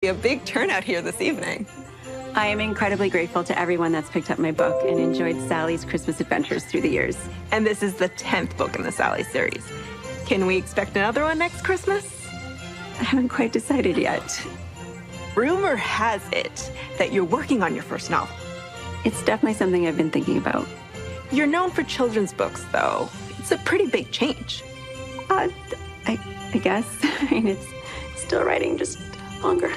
A big turnout here this evening. I am incredibly grateful to everyone that's picked up my book and enjoyed Sally's Christmas adventures through the years. And this is the 10th book in the Sally series. Can we expect another one next Christmas? I haven't quite decided yet. Rumor has it that you're working on your first novel. It's definitely something I've been thinking about. You're known for children's books, though. It's a pretty big change. I guess. I mean, it's still writing, just longer.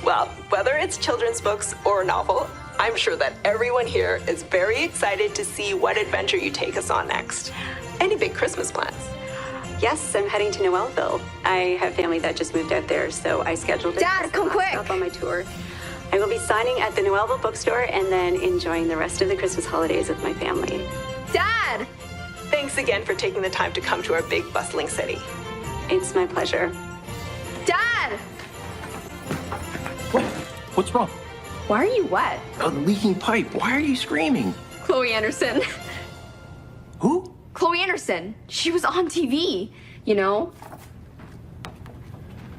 Well, whether it's children's books or a novel, I'm sure that everyone here is very excited to see what adventure you take us on next. Any big Christmas plans? Yes, I'm heading to Noelville. I have family that just moved out there, so I scheduled Dad, come quick! Stop on my tour. I will be signing at the Noelville bookstore and then enjoying the rest of the Christmas holidays with my family. Dad! Thanks again for taking the time to come to our big, bustling city. It's my pleasure. Dad! What? What's wrong? Why are you wet? A leaking pipe. Why are you screaming? Chloe Anderson. Who? Chloe Anderson. She was on TV, you know?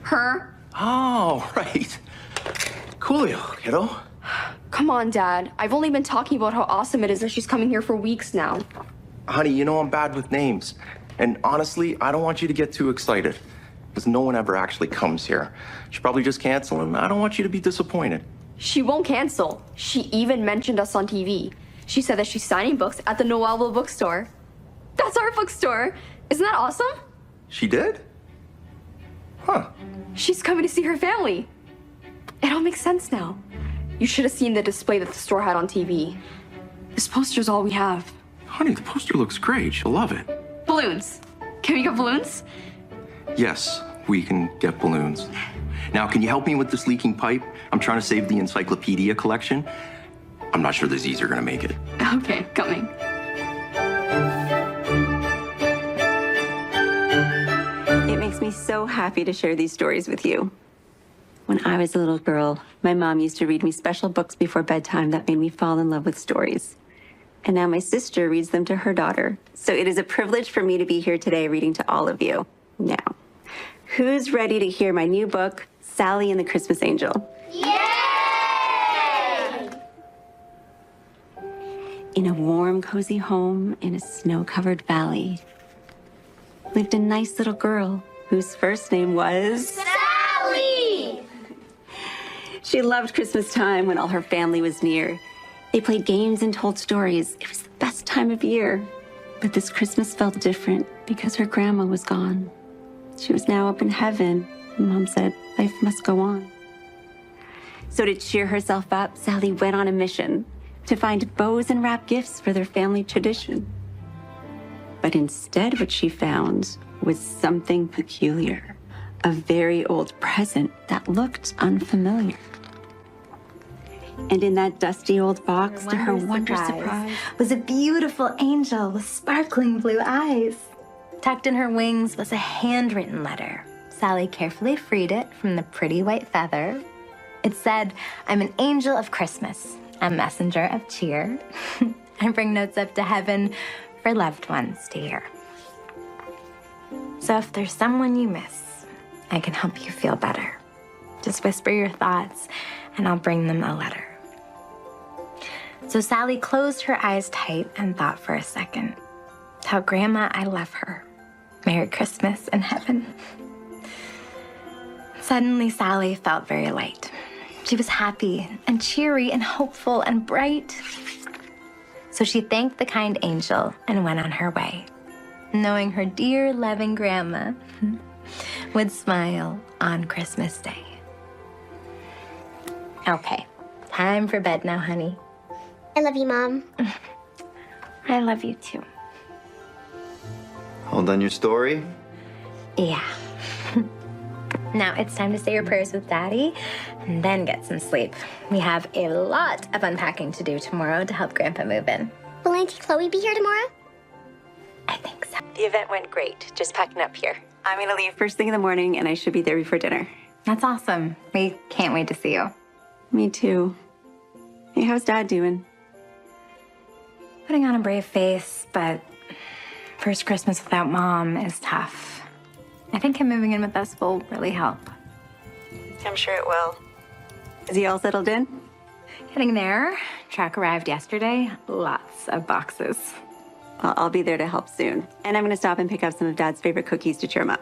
Her. Oh, right. Coolio, kiddo. Come on, Dad. I've only been talking about how awesome it is that she's coming here for weeks now. Honey, you know I'm bad with names. And honestly, I don't want you to get too excited. Because no one ever actually comes here. She'll probably just cancel, and I don't want you to be disappointed. She won't cancel. She even mentioned us on TV. She said that she's signing books at the Noelville bookstore. That's our bookstore. Isn't that awesome? She did? Huh. She's coming to see her family. It all makes sense now. You should have seen the display that the store had on TV. This poster's all we have. Honey, the poster looks great. She'll love it. Balloons. Can we get balloons? Yes, we can get balloons. Now, can you help me with this leaking pipe? I'm trying to save the encyclopedia collection. I'm not sure the Z's are gonna make it. Okay, coming. It makes me so happy to share these stories with you. When I was a little girl, my mom used to read me special books before bedtime that made me fall in love with stories. And now my sister reads them to her daughter. So it is a privilege for me to be here today reading to all of you. Now, who's ready to hear my new book, Sally and the Christmas Angel? Yay! In a warm, cozy home in a snow-covered valley lived a nice little girl whose first name was... Sally! She loved Christmas time when all her family was near. They played games and told stories. It was the best time of year. But this Christmas felt different because her grandma was gone. She was now up in heaven. Mom said life must go on. So to cheer herself up, Sally went on a mission to find bows and wrap gifts for their family tradition. But instead what she found was something peculiar, a very old present that looked unfamiliar. And in that dusty old box, to her wondrous surprise, was a beautiful angel with sparkling blue eyes. Tucked in her wings was a handwritten letter. Sally carefully freed it from the pretty white feather. It said, "I'm an angel of Christmas, a messenger of cheer. I bring notes up to heaven for loved ones to hear. So if there's someone you miss, I can help you feel better. Just whisper your thoughts and I'll bring them a letter." So Sally closed her eyes tight and thought for a second. Tell Grandma I love her. Merry Christmas in heaven. Suddenly, Sally felt very light. She was happy and cheery and hopeful and bright. So she thanked the kind angel and went on her way, knowing her dear, loving grandma would smile on Christmas Day. Okay, time for bed now, honey. I love you, Mom. I love you too. All done your story? Yeah. Now it's time to say your prayers with Daddy and then get some sleep. We have a lot of unpacking to do tomorrow to help Grandpa move in. Will Auntie Chloe be here tomorrow? I think so. the event went great. Just packing up here. I'm gonna leave first thing in the morning and I should be there before dinner. That's awesome. We can't wait to see you. Me too. Hey, how's Dad doing? Putting on a brave face, but first Christmas without Mom is tough. I think him moving in with us will really help. I'm sure it will. Is he all settled in? Getting there. Truck arrived yesterday. Lots of boxes. Well, I'll be there to help soon. And I'm going to stop and pick up some of Dad's favorite cookies to cheer him up.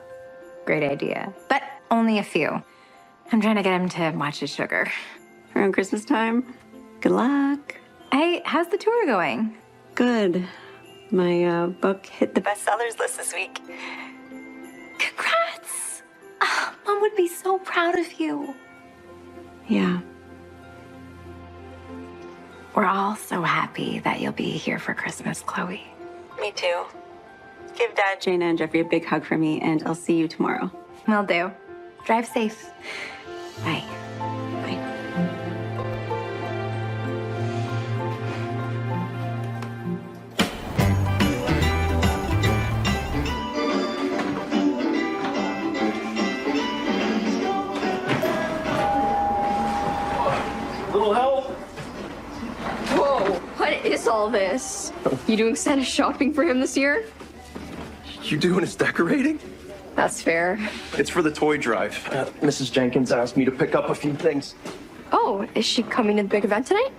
Great idea. But only a few. I'm trying to get him to watch his sugar. Around Christmas time. Good luck. Hey, how's the tour going? Good. My book hit the bestsellers list this week. Congrats! Oh, Mom would be so proud of you. Yeah. We're all so happy that you'll be here for Christmas, Chloe. Me too. Give Dad, Jaina, and Jeffrey a big hug for me, and I'll see you tomorrow. Will do. Drive safe. Bye. Bye. Little help? Whoa, what is all this? You doing Santa shopping for him this year? You doing his decorating? That's fair. It's for the toy drive. Mrs. Jenkins asked me to pick up a few things. Oh, is she coming to the big event tonight?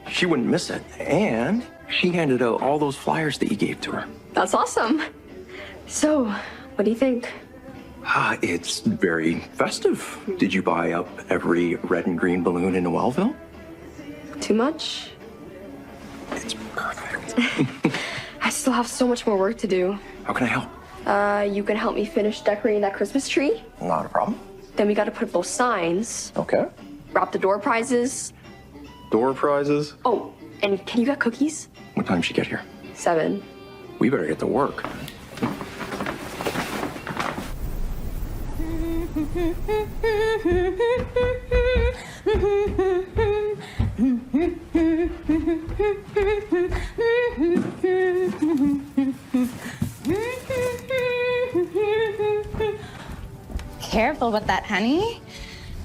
She wouldn't miss it. And she handed out all those flyers that you gave to her. That's awesome. So, what do you think? It's very festive. Did you buy up every red and green balloon in Noelville? Too much? It's perfect. I still have so much more work to do. How can I help? You can help me finish decorating that Christmas tree. Not a problem. Then we gotta put up those signs, Okay. wrap the door prizes. Door prizes. Oh, and can you get cookies? What time did she get here? 7. We better get to work. Careful with that, honey.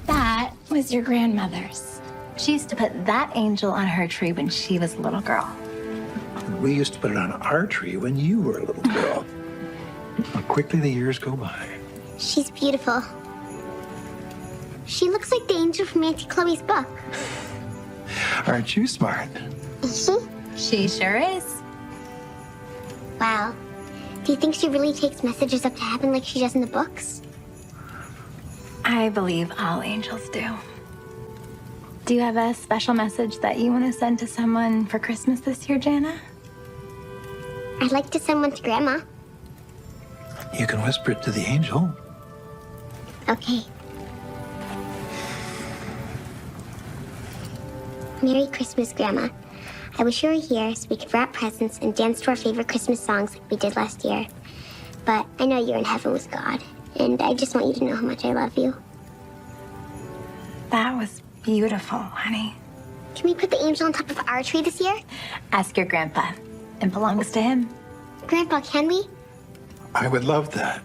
That was your grandmother's. She used to put that angel on her tree when she was a little girl. We used to put it on our tree when you were a little girl. How quickly the years go by. She's beautiful. She looks like the angel from Auntie Chloe's book. Aren't you smart? Is she? She sure is. Wow. Do you think she really takes messages up to heaven like she does in the books? I believe all angels do. Do you have a special message that you want to send to someone for Christmas this year, Jana? I'd like to send one to Grandma. You can whisper it to the angel. Okay. Merry Christmas, Grandma. I wish you were here so we could wrap presents and dance to our favorite Christmas songs like we did last year. But I know you're in heaven with God, and I just want you to know how much I love you. That was beautiful, honey. Can we put the angel on top of our tree this year? Ask your grandpa. It belongs to him. Grandpa, can we? I would love that.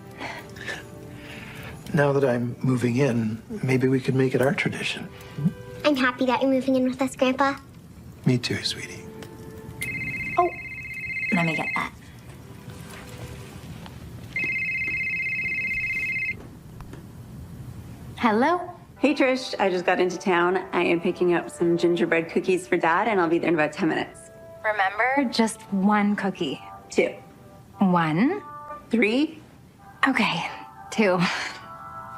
Now that I'm moving in, maybe we could make it our tradition. I'm happy that you're moving in with us, Grandpa. Me too, sweetie. Oh, let me get that. Hello? Hey, Trish. I just got into town. I am picking up some gingerbread cookies for Dad, and I'll be there in about 10 minutes. Remember, just one cookie. 2. 1? 3. Okay, 2.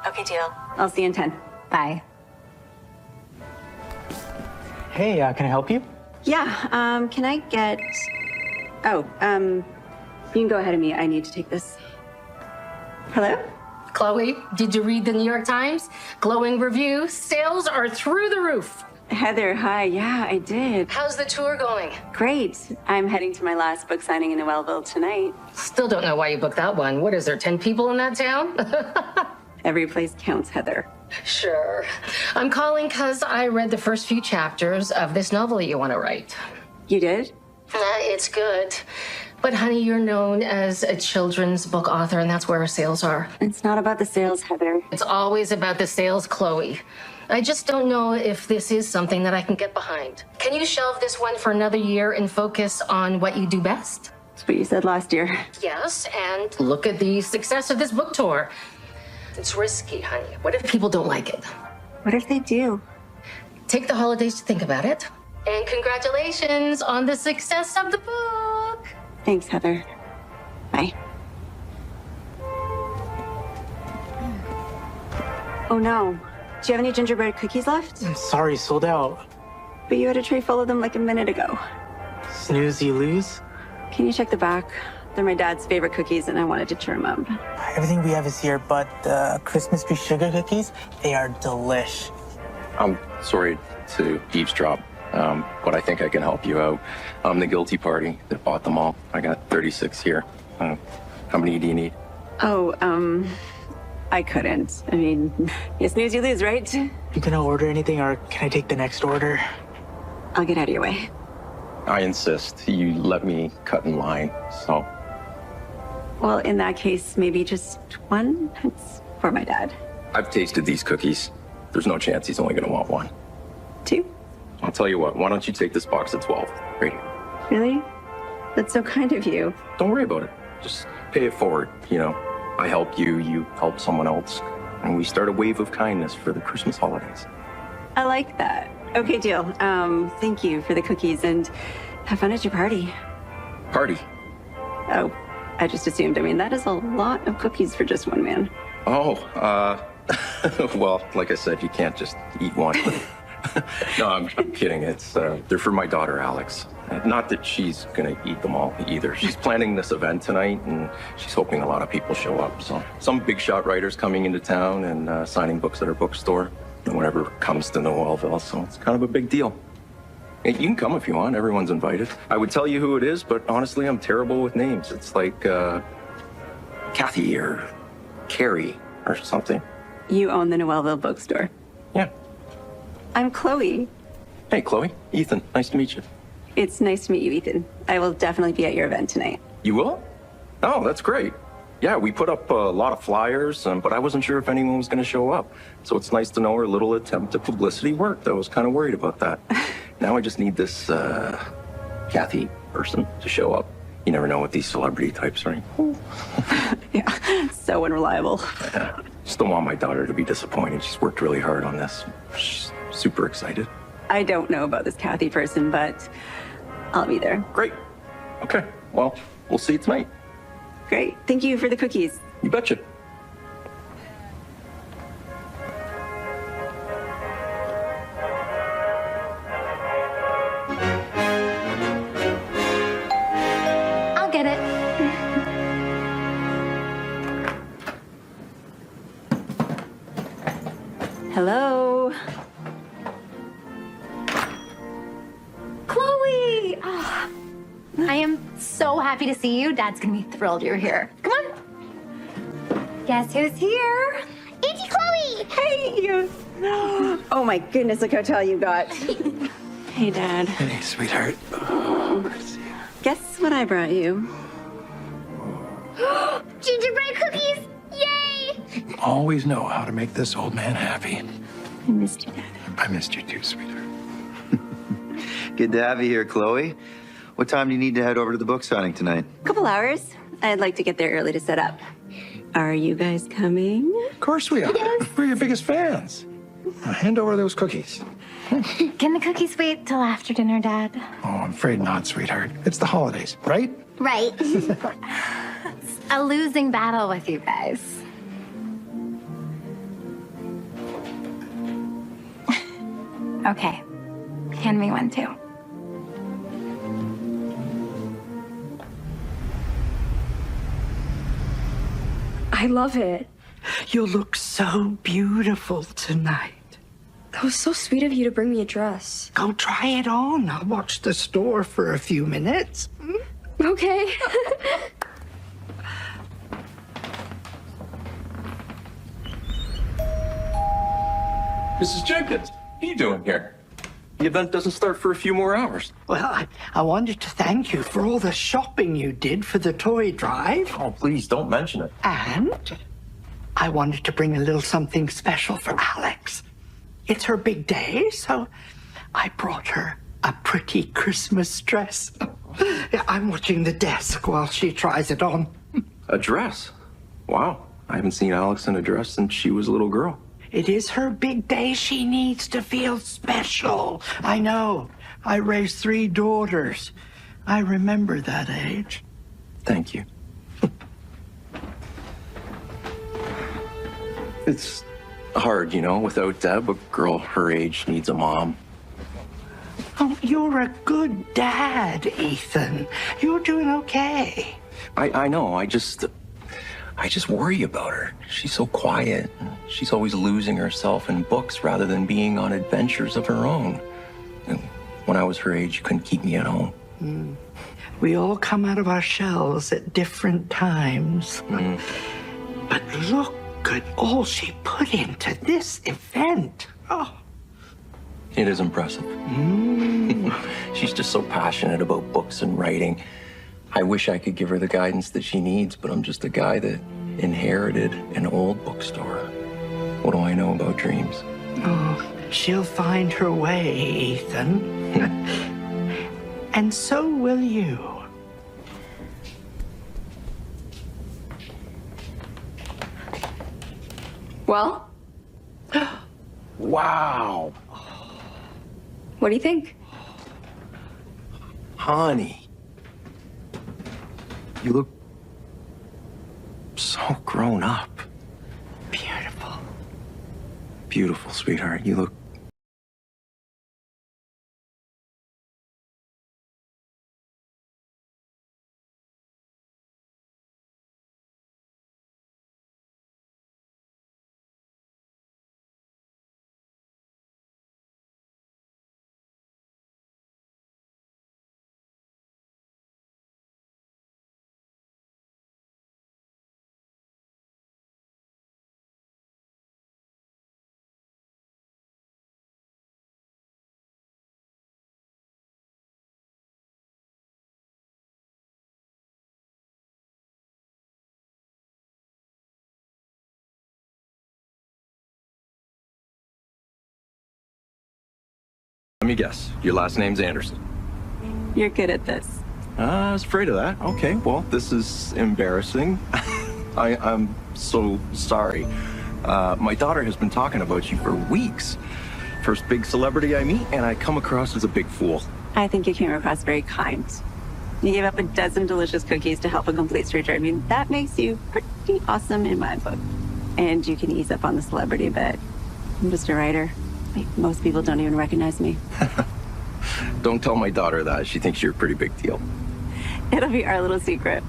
Okay, deal. I'll see you in 10. Bye. Hey, can I help you? Yeah, can I get... Oh, you can go ahead of me. I need to take this. Hello? Chloe, did you read the New York Times? Glowing review. Sales are through the roof. Heather, hi. Yeah, I did. How's the tour going? Great. I'm heading to my last book signing in Noelville tonight. Still don't know why you booked that one. What is there, 10 people in that town? Every place counts, Heather. Sure. I'm calling because I read the first few chapters of this novel you want to write. You did? It's good. But honey, you're known as a children's book author, and that's where our sales are. It's not about the sales, Heather. It's always about the sales, Chloe. I just don't know if this is something that I can get behind. Can you shelve this one for another year and focus on what you do best? That's what you said last year. Yes, and look at the success of this book tour. It's risky, honey. What if people don't like it? What if they do? Take the holidays to think about it. And congratulations on the success of the book. Thanks, Heather. Bye. Oh no. Do you have any gingerbread cookies left? I'm sorry, sold out. But you had a tray full of them like a minute ago. Snooze, you lose. Can you check the back? They're my dad's favorite cookies, and I wanted to cheer him up. Everything we have is here, but the Christmas tree sugar cookies, they are delish. I'm sorry to eavesdrop, but I think I can help you out. I'm the guilty party that bought them all. I got 36 here. How many do you need? Oh, I couldn't. I mean, you snooze, you lose, right? You gonna order anything, or can I take the next order? I'll get out of your way. I insist. You let me cut in line, so. Well, in that case, maybe just one? It's for my dad. I've tasted these cookies. There's no chance he's only gonna want one. 2? I'll tell you what, why don't you take this box of 12 right here? Really? That's so kind of you. Don't worry about it. Just pay it forward, you know. I help you, you help someone else, and we start a wave of kindness for the Christmas holidays. I like that. Okay, deal. Thank you for the cookies, and have fun at your party. Party? Oh, I just assumed. I mean, that is a lot of cookies for just one man. Oh, well, like I said, you can't just eat one. No, I'm kidding. It's they're for my daughter, Alex. Not that she's gonna eat them all either. She's planning this event tonight, and she's hoping a lot of people show up. So some big shot writers coming into town and signing books at her bookstore, and whatever comes to Noelville. So it's kind of a big deal. Hey, you can come if you want. Everyone's invited. I would tell you who it is, but honestly, I'm terrible with names. It's like Kathy or Carrie or something. You own the Noelville bookstore. Yeah. I'm Chloe. Hey, Chloe. Ethan. Nice to meet you. It's nice to meet you, Ethan. I will definitely be at your event tonight. You will? Oh, that's great. Yeah, we put up a lot of flyers, but I wasn't sure if anyone was going to show up. So it's nice to know our little attempt at publicity worked. I was kind of worried about that. Now I just need this Kathy person to show up. You never know with these celebrity types, right? Yeah, so unreliable. Yeah. Just don't want my daughter to be disappointed. She's worked really hard on this. She's super excited. I don't know about this Kathy person, but I'll be there. Great. Okay. Well, we'll see you tonight. Great. Thank you for the cookies. You betcha. I'll get it. Hello. Chloe! Ah, I am so happy to see you. Dad's gonna be thrilled you're here. Come on. Guess who's here? Auntie Chloe! Hey. Oh my goodness, look how tall you got. Hey, Dad. Hey, sweetheart. Oh, good to see you. Guess what I brought you? Gingerbread cookies! Yay! Always know how to make this old man happy. I missed you, Dad. I missed you too, sweetheart. Good to have you here, Chloe. What time do you need to head over to the book signing tonight? Couple hours. I'd like to get there early to set up. Are you guys coming? Of course we are. We're your biggest fans. Now hand over those cookies. Can the cookies wait till after dinner, Dad? Oh, I'm afraid not, sweetheart. It's the holidays, right? Right. It's a losing battle with you guys. Okay. Hand me one, too. I love it. You look so beautiful tonight. That was so sweet of you to bring me a dress. Go try it on. I'll watch the store for a few minutes. Okay. Mrs. Jenkins, what are you doing here? The event doesn't start for a few more hours. Well, I wanted to thank you for all the shopping you did for the toy drive. Oh, please don't mention it. And I wanted to bring a little something special for Alex. It's her big day, so I brought her a pretty Christmas dress. Yeah, I'm watching the desk while she tries it on. A dress? Wow. I haven't seen Alex in a dress since she was a little girl. It is her big day. She needs to feel special. I know. I raised 3 daughters. I remember that age. Thank you. It's hard, you know, without Deb. A girl her age needs a mom. Oh, you're a good dad, Ethan. You're doing okay. I know. I just worry about her. She's so quiet. She's always losing herself in books rather than being on adventures of her own. And when I was her age, you couldn't keep me at home. We all come out of our shells at different times. But look at all she put into this event. Oh. It is impressive. She's just so passionate about books and writing. I wish I could give her the guidance that she needs, but I'm just a guy that inherited an old bookstore. What do I know about dreams? Oh, she'll find her way, Ethan. And so will you. Well, Wow. what do you think? Honey. You look so grown up. Beautiful. Beautiful, sweetheart. You look... Let me guess. Your last name's Anderson. You're good at this. I was afraid of that. Okay, well, this is embarrassing. I'm so sorry. My daughter has been talking about you for weeks. First big celebrity I meet, and I come across as a big fool. I think you came across very kind. You gave up a dozen delicious cookies to help a complete stranger. I mean, that makes you pretty awesome in my book. And you can ease up on the celebrity bit. I'm just a writer. Like, most people don't even recognize me. Don't tell my daughter that. She thinks you're a pretty big deal. It'll be our little secret.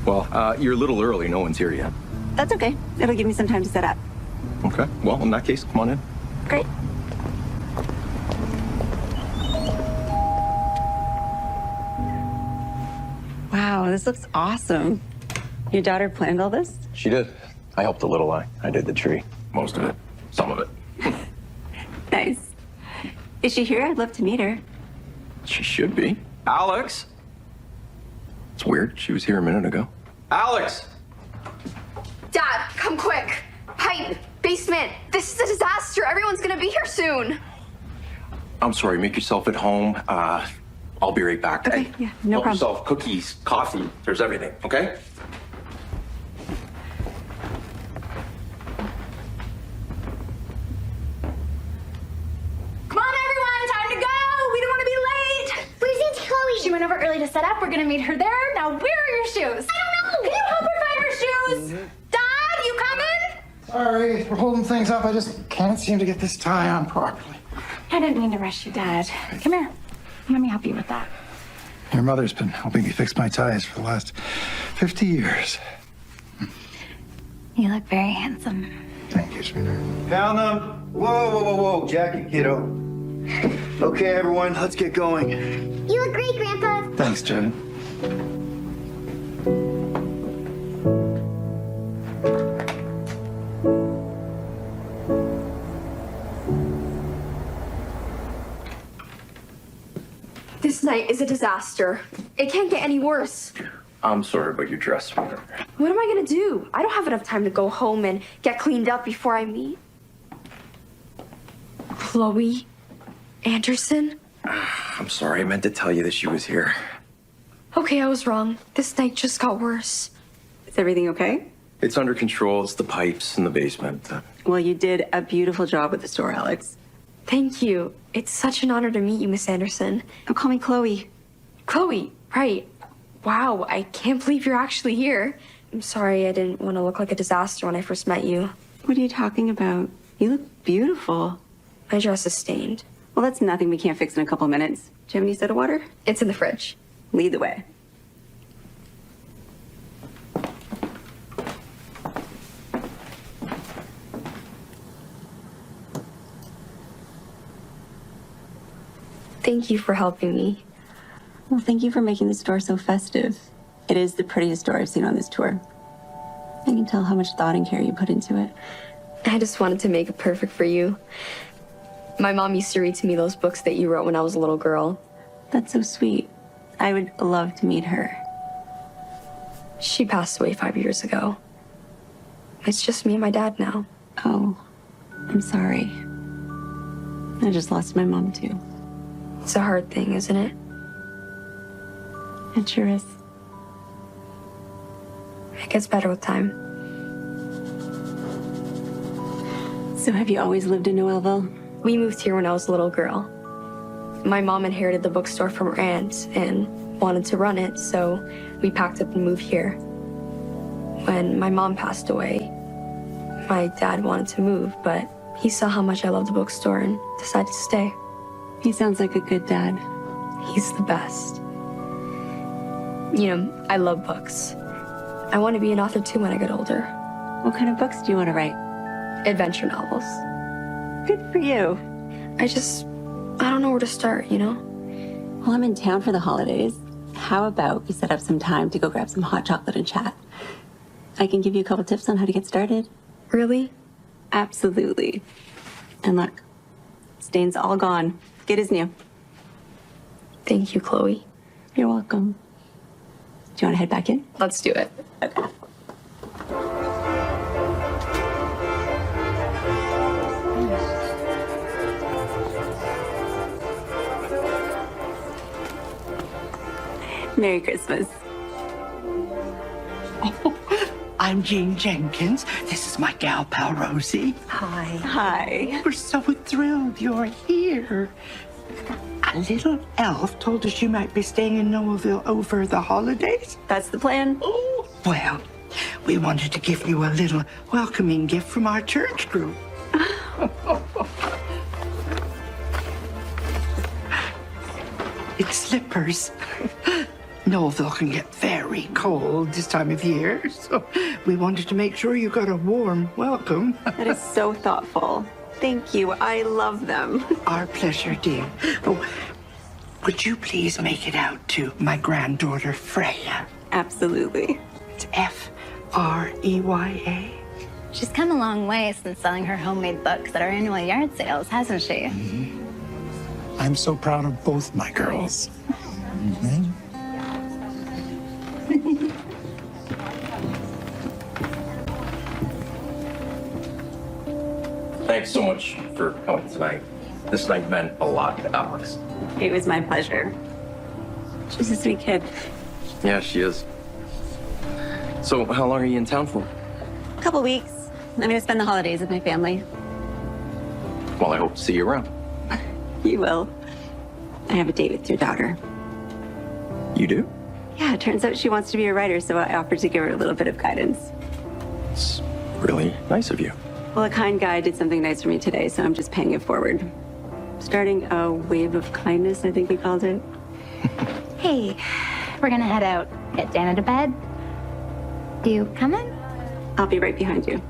Well, you're a little early. No one's here yet. That's okay. It'll give me some time to set up. Okay. Well, in that case, come on in. Great. Wow, this looks awesome. Your daughter planned all this? She did. I helped a little. I did the tree. Most of it. Some of it. Nice. Is she here? I'd love to meet her. She should be. Alex! It's weird. She was here a minute ago. Alex! Dad, come quick. Pipe, basement. This is a disaster. Everyone's gonna be here soon. I'm sorry. Make yourself at home. I'll be right back. Okay, yeah, no Help problem. yourself. Cookies, coffee. There's everything, okay? Come on, everyone, time to go. We don't want to be late. Where's Auntie Chloe? She went over early to set up. We're gonna meet her there. Now, where are your shoes? I don't know. Can you help her find her shoes? Dad, you coming? Sorry, we're holding things up. I just can't seem to get this tie on properly. I didn't mean to rush you, Dad. Come here. Let me help you with that. Your mother's been helping me fix my ties for the last 50 years. You look very handsome. Thank you, sweetheart. Pound them. Whoa. Jacket, kiddo. Okay, everyone, let's get going. You look great, Grandpa. Thanks, Jen. This night is a disaster. It can't get any worse. I'm sorry about your dress, sweetheart. What am I gonna do? I don't have enough time to go home and get cleaned up before I meet Chloe Anderson. I'm sorry. I meant to tell you that she was here. Okay, I was wrong. This night just got worse. Is everything okay? It's under control. It's the pipes in the basement. Well, you did a beautiful job with the store, Alex. Thank you. It's such an honor to meet you, Miss Anderson. Oh, call me Chloe. Chloe, right. Wow, I can't believe you're actually here. I'm sorry I didn't want to look like a disaster when I first met you. What are you talking about? You look beautiful. My dress is stained. Well, that's nothing we can't fix in a couple minutes. Do you have any soda water? It's in the fridge. Lead the way. Thank you for helping me. Well, thank you for making the store so festive. It is the prettiest store I've seen on this tour. I can tell how much thought and care you put into it. I just wanted to make it perfect for you. My mom used to read to me those books that you wrote when I was a little girl. That's so sweet. I would love to meet her. She passed away 5 years ago. It's just me and my dad now. Oh, I'm sorry. I just lost my mom, too. It's a hard thing, isn't it? It sure is. It gets better with time. So have you always lived in Noelville? We moved here when I was a little girl. My mom inherited the bookstore from her aunt and wanted to run it, so we packed up and moved here. When my mom passed away, my dad wanted to move, but he saw how much I loved the bookstore and decided to stay. He sounds like a good dad. He's the best. You know, I love books. I want to be an author too when I get older. What kind of books do you want to write? Adventure novels. Good for you. I don't know where to start, you know? Well, I'm in town for the holidays. How about we set up some time to go grab some hot chocolate and chat? I can give you a couple tips on how to get started. Really? Absolutely. And look, stain's all gone. Good as new. Thank you, Chloe. You're welcome. Do you want to head back in? Let's do it. Okay. Merry Christmas. I'm Jean Jenkins. This is my gal pal, Rosie. Hi. Hi. We're so thrilled you're here. A little elf told us you might be staying in Noelville over the holidays. That's the plan. Oh, well, we wanted to give you a little welcoming gift from our church group. It's slippers. Noelville can get very cold this time of year, so we wanted to make sure you got a warm welcome. That is so thoughtful. Thank you. I love them. Our pleasure, dear. Oh, would you please make it out to my granddaughter, Freya? Absolutely. It's Freya. She's come a long way since selling her homemade books at our annual yard sales, hasn't she? I'm so proud of both my girls. Mhm. Thanks so much for coming tonight. This night meant a lot to Alex. It was my pleasure. She's a sweet kid. Yeah, she is. So, how long are you in town for? A couple weeks. I'm going to spend the holidays with my family. Well, I hope to see you around. You will. I have a date with your daughter. You do? Yeah, it turns out she wants to be a writer, so I offered to give her a little bit of guidance. It's really nice of you. Well, a kind guy did something nice for me today, so I'm just paying it forward. Starting a wave of kindness, I think we called it. Hey, we're gonna head out. Get Dana to bed. Do you coming? I'll be right behind you.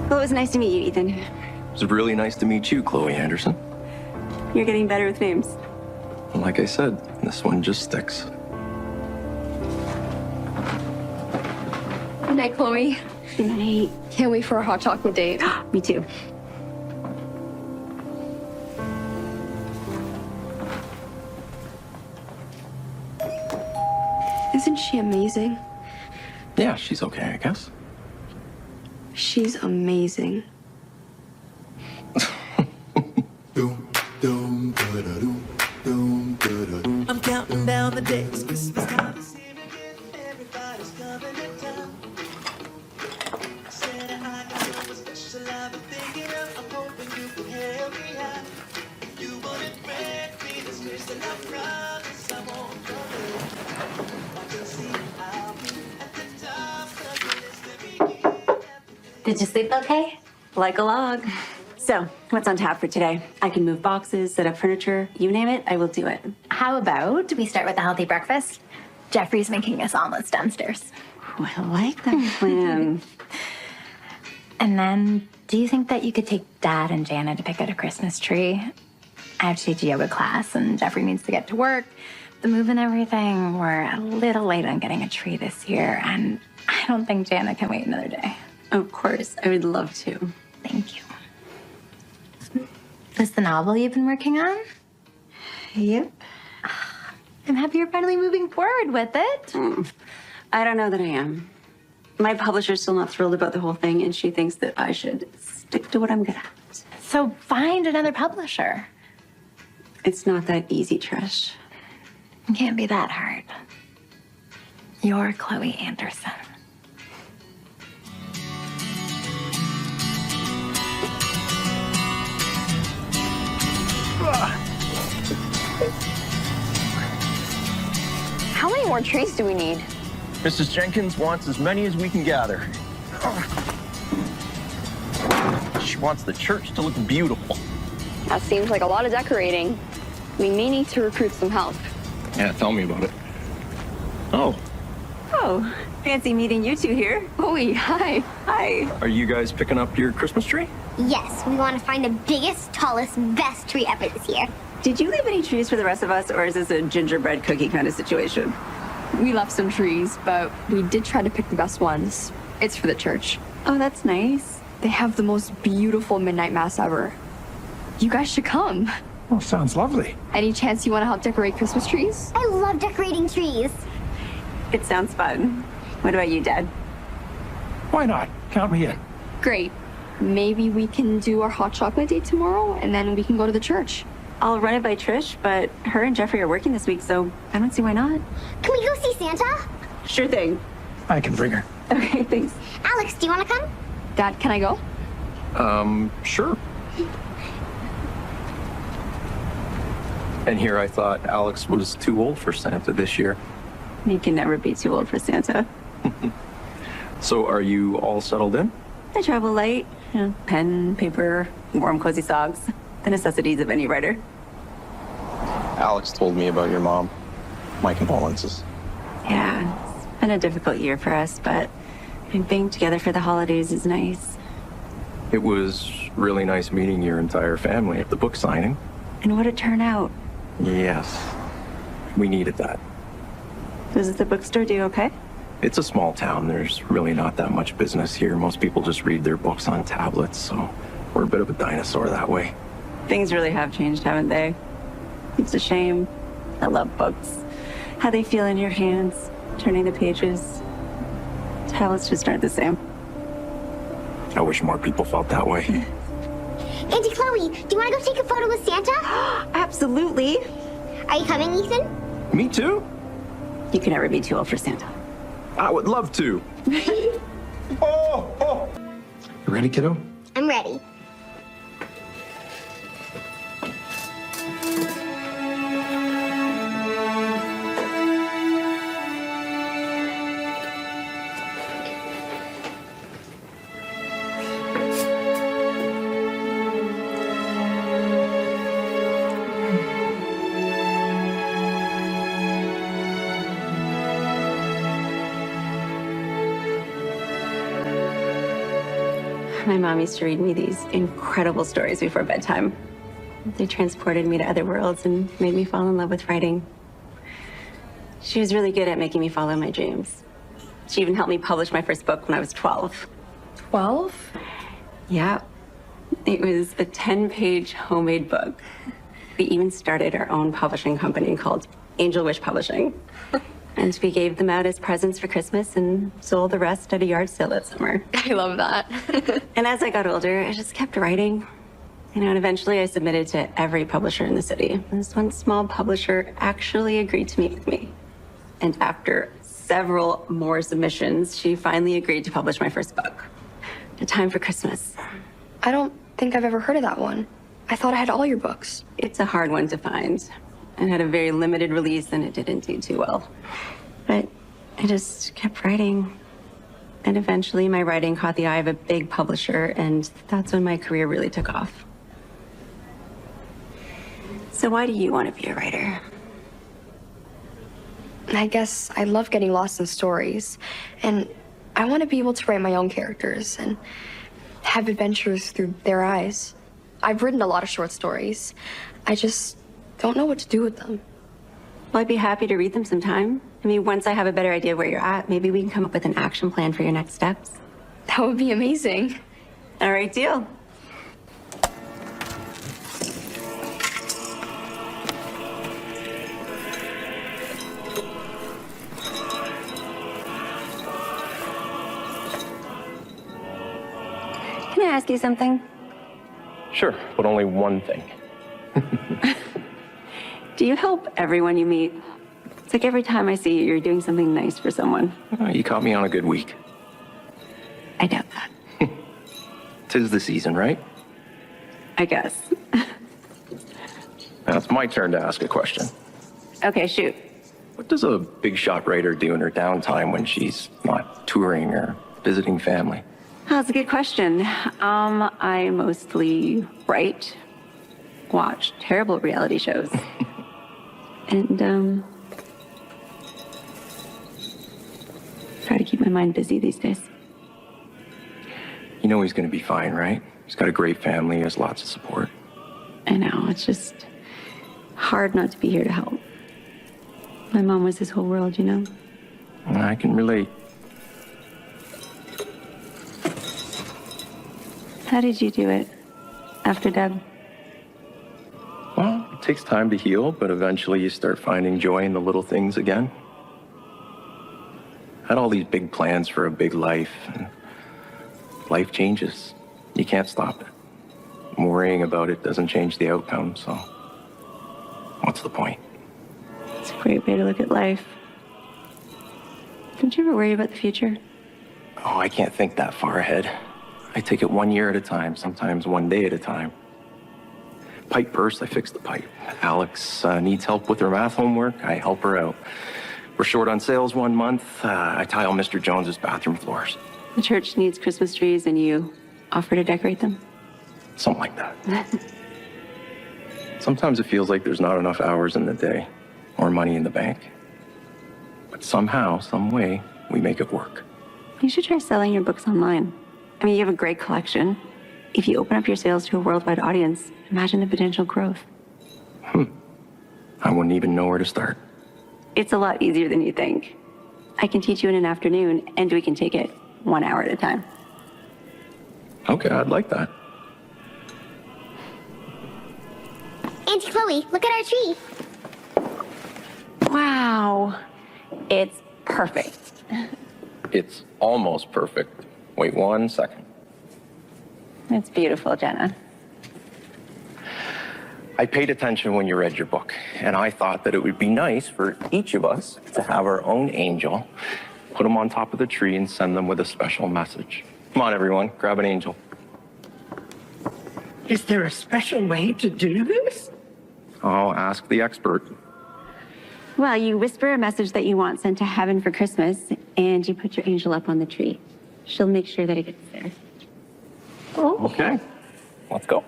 Well, it was nice to meet you, Ethan. It was really nice to meet you, Chloe Anderson. You're getting better with names. Like I said, this one just sticks. Good night, Chloe. Good night. Can't wait for a hot chocolate date. Me too. Isn't she amazing? Yeah, she's okay, I guess. She's amazing. I'm counting down the days. Christmas time is here again. Everybody's gonna Did you sleep okay? Like a log. So, what's on tap for today? I can move boxes, set up furniture, you name it, I will do it. How about we start with a healthy breakfast? Jeffrey's making us omelets downstairs. Oh, I like that plan. And then, do you think that you could take Dad and Jana to pick out a Christmas tree? I have to teach a yoga class, and Jeffrey needs to get to work. The move and everything, we're a little late on getting a tree this year, and I don't think Jana can wait another day. Of course, I would love to. Thank you. This the novel you've been working on? Yep. I'm happy you're finally moving forward with it. I don't know that I am. My publisher's still not thrilled about the whole thing, and she thinks that I should stick to what I'm good at. So find another publisher. It's not that easy, Trish. It can't be that hard. You're Chloe Anderson. How many more trees do we need? Mrs. Jenkins wants as many as we can gather. She wants the church to look beautiful. That seems like a lot of decorating. We may need to recruit some help. Yeah, tell me about it. Oh, Oh, fancy meeting you two here. Oi, hi. Hi. are you guys picking up your Christmas tree? Yes, we want to find the biggest, tallest, best tree ever this year. Did you leave any trees for the rest of us, or is this a gingerbread cookie kind of situation? We left some trees, but we did try to pick the best ones. It's for the church. Oh, that's nice. They have the most beautiful midnight mass ever. You guys should come. Well, sounds lovely. Any chance you want to help decorate Christmas trees? I love decorating trees. It sounds fun. What about you, Dad? Why not? Count me in. Great. Maybe we can do our hot chocolate date tomorrow, and then we can go to the church. I'll run it by Trish, but her and Jeffrey are working this week, so I don't see why not. Can we go see Santa? Sure thing. I can bring her. Okay, thanks. Alex, do you want to come? Dad, can I go? Sure. And here I thought Alex was too old for Santa this year. You can never be too old for Santa. So are you all settled in? I travel light, pen, paper, warm, cozy socks, the necessities of any writer. Alex told me about your mom. My condolences. Yeah, it's been a difficult year for us, but being together for the holidays is nice. It was really nice meeting your entire family at the book signing. And what a turnout. Yes, we needed that. Does the bookstore do okay? It's a small town. There's really not that much business here. Most people just read their books on tablets, so we're a bit of a dinosaur that way. Things really have changed, haven't they? It's a shame. I love books. How they feel in your hands, turning the pages. Tablets just aren't the same. I wish more people felt that way. Auntie Chloe, do you want to go take a photo with Santa? Absolutely. Are you coming, Ethan? Me too. You can never be too old for Santa. I would love to. Oh! You ready, kiddo? I'm ready. My mom used to read me these incredible stories before bedtime. They transported me to other worlds and made me fall in love with writing. She was really good at making me follow my dreams. She even helped me publish my first book when I was 12. 12? Yeah. It was a 10-page homemade book. We even started our own publishing company called Angel Wish Publishing. And we gave them out as presents for Christmas and sold the rest at a yard sale that summer. I love that. And as I got older, I just kept writing. And eventually I submitted to every publisher in the city. And this one small publisher actually agreed to meet with me. And after several more submissions, she finally agreed to publish my first book, A Time for Christmas. I don't think I've ever heard of that one. I thought I had all your books. It's a hard one to find. It had a very limited release and it didn't do too well. But I just kept writing. And eventually my writing caught the eye of a big publisher, and that's when my career really took off. So why do you want to be a writer? I guess I love getting lost in stories, and I want to be able to write my own characters and have adventures through their eyes. I've written a lot of short stories. I just don't know what to do with them. Well, I'd be happy to read them sometime. I mean, once I have a better idea of where you're at, maybe we can come up with an action plan for your next steps. That would be amazing. All right, deal. Can I ask you something? Sure, but only one thing. Do you help everyone you meet? It's like every time I see you, you're doing something nice for someone. You caught me on a good week. I doubt that. 'Tis the season, right? I guess. Now it's my turn to ask a question. Okay, shoot. What does a big shot writer do in her downtime when she's not touring or visiting family? Oh, that's a good question. I mostly write, watch terrible reality shows, and try to keep my mind busy these days. You know he's going to be fine, right? He's got a great family, he has lots of support. I know, it's just hard not to be here to help. My mom was his whole world, you know? I can relate. How did you do it after Deb? Well, it takes time to heal, but eventually you start finding joy in the little things again. I had all these big plans for a big life, and life changes. You can't stop it. Worrying about it doesn't change the outcome, so what's the point? It's a great way to look at life. Don't you ever worry about the future? Oh, I can't think that far ahead. I take it 1 year at a time, sometimes 1 day at a time. Pipe burst, I fix the pipe. Alex needs help with her math homework, I help her out. We're short on sales 1 month, I tile Mr. Jones's bathroom floors. The church needs Christmas trees and you offer to decorate them? Something like that. Sometimes it feels like there's not enough hours in the day or money in the bank. But somehow, some way, we make it work. You should try selling your books online. I mean, you have a great collection. If you open up your sales to a worldwide audience, imagine the potential growth. I wouldn't even know where to start. It's a lot easier than you think. I can teach you in an afternoon, and we can take it 1 hour at a time. Okay, I'd like that. Auntie Chloe, look at our tree. Wow. It's perfect. It's almost perfect. Wait 1 second. It's beautiful, Jenna. I paid attention when you read your book, and I thought that it would be nice for each of us to have our own angel, put them on top of the tree, and send them with a special message. Come on, everyone, grab an angel. Is there a special way to do this? I'll ask the expert. Well, you whisper a message that you want sent to heaven for Christmas, and you put your angel up on the tree. She'll make sure that it gets there. Oh. Okay, let's go.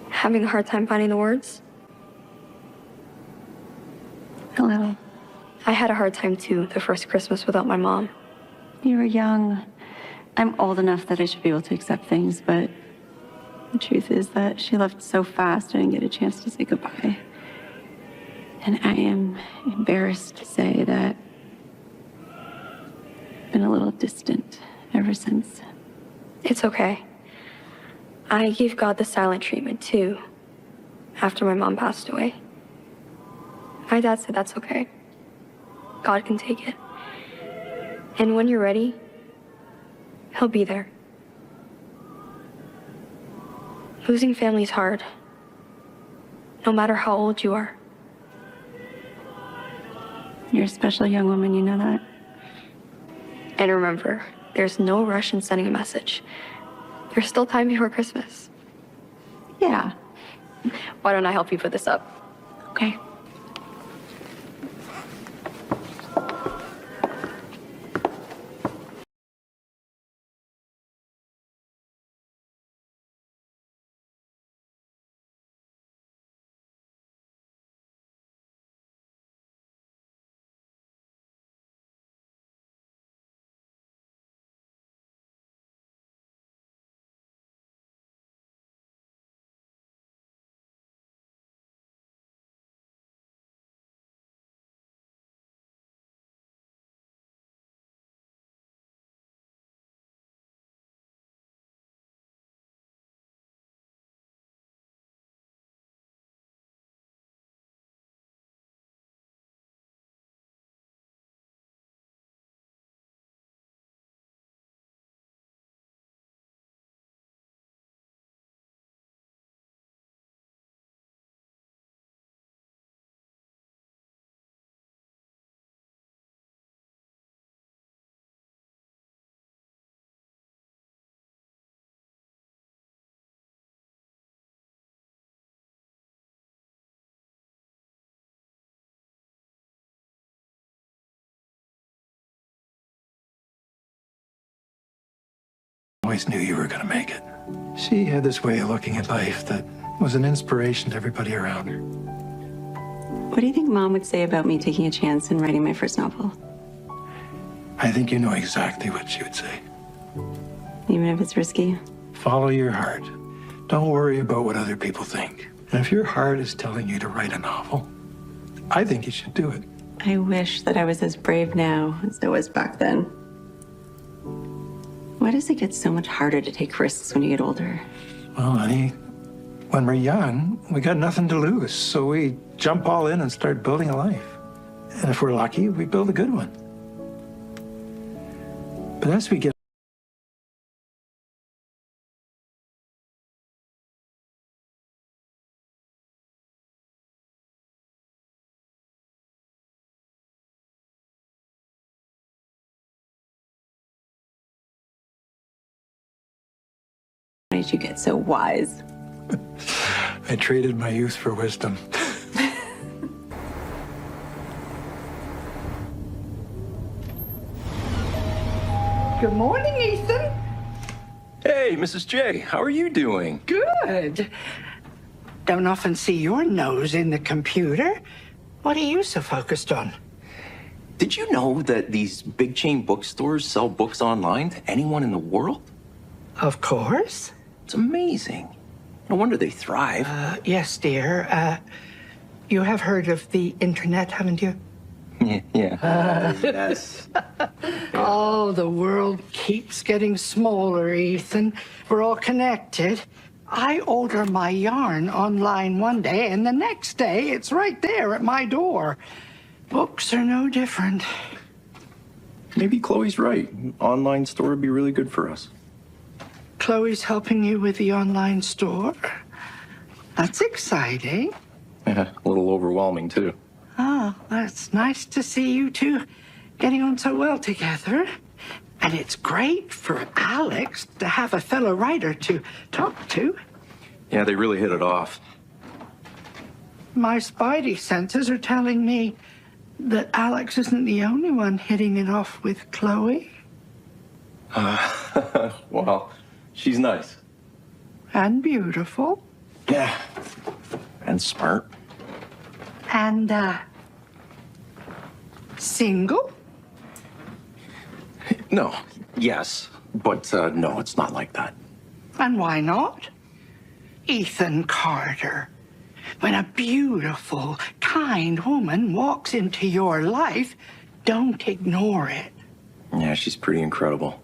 Having a hard time finding the words? Hello. I had a hard time too, the first Christmas without my mom. You were young. I'm old enough that I should be able to accept things, but the truth is that she left so fast I didn't get a chance to say goodbye. And I am embarrassed to say that I've been a little distant ever since. It's okay. I gave God the silent treatment too, after my mom passed away. My dad said that's okay. God can take it. And when you're ready, He'll be there. Losing family's hard, no matter how old you are. You're a special young woman, you know that? And remember, there's no rush in sending a message. There's still time before Christmas. Yeah. Why don't I help you put this up? Okay. Always knew you were going to make it. She had this way of looking at life that was an inspiration to everybody around her. What do you think Mom would say about me taking a chance and writing my first novel? I think you know exactly what she would say. Even if it's risky? Follow your heart. Don't worry about what other people think. And if your heart is telling you to write a novel, I think you should do it. I wish that I was as brave now as I was back then. Why does it get so much harder to take risks when you get older? Well, honey, when we're young, we got nothing to lose, so we jump all in and start building a life. And if we're lucky, we build a good one. But as we get Why did you get so wise? I traded my youth for wisdom. Good morning, Ethan. Hey, Mrs. J, how are you doing? Good. Don't often see your nose in the computer. What are you so focused on? Did you know that these big chain bookstores sell books online to anyone in the world? Of course. It's amazing. No wonder they thrive. Yes, dear. You have heard of the internet, haven't you? Yeah. Yes. Oh, the world keeps getting smaller, Ethan. We're all connected. I order my yarn online one day, and the next day it's right there at my door. Books are no different. Maybe Chloe's right. Online store would be really good for us. Chloe's helping you with the online store? That's exciting. Yeah, a little overwhelming, too. Oh, that's nice to see you two getting on so well together. And it's great for Alex to have a fellow writer to talk to. Yeah, they really hit it off. My spidey senses are telling me that Alex isn't the only one hitting it off with Chloe. Well, she's nice. And beautiful. Yeah. And smart. And, single? No. Yes. But, no, it's not like that. And why not? Ethan Carter. When a beautiful, kind woman walks into your life, don't ignore it. Yeah, she's pretty incredible.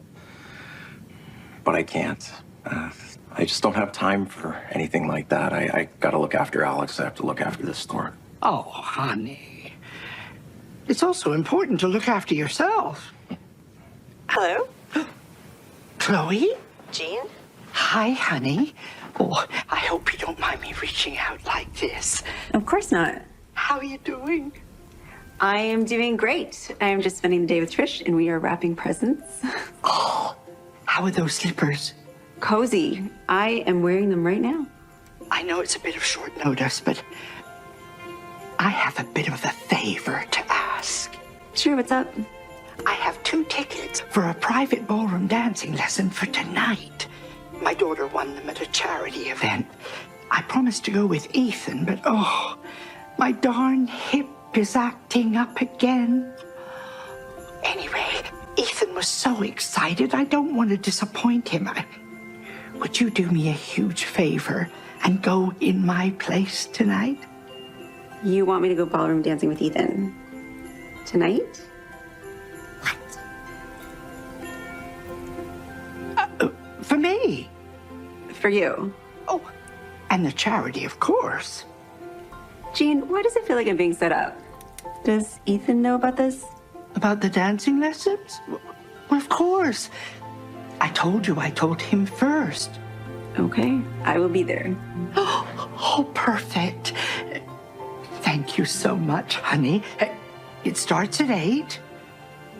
But I can't. I just don't have time for anything like that. I gotta look after Alex. I have to look after this store. Oh, honey. It's also important to look after yourself. Hello? Chloe? Jean? Hi, honey. Oh, I hope you don't mind me reaching out like this. Of course not. How are you doing? I am doing great. I am just spending the day with Trish, and we are wrapping presents. Oh, how are those slippers? Cozy. I am wearing them right now. I know it's a bit of short notice, but I have a bit of a favor to ask. Sure, what's up? I have 2 tickets for a private ballroom dancing lesson for tonight. My daughter won them at a charity event. I promised to go with Ethan, but oh, my darn hip is acting up again. Anyway, Ethan was so excited, I don't want to disappoint him. Would you do me a huge favor and go in my place tonight? You want me to go ballroom dancing with Ethan? Tonight? For me. For you. Oh, and the charity, of course. Jean, why does it feel like I'm being set up? Does Ethan know about this? About the dancing lessons? Well, of course. I told him first. Okay, I will be there. Oh, perfect. Thank you so much, honey. It starts at 8.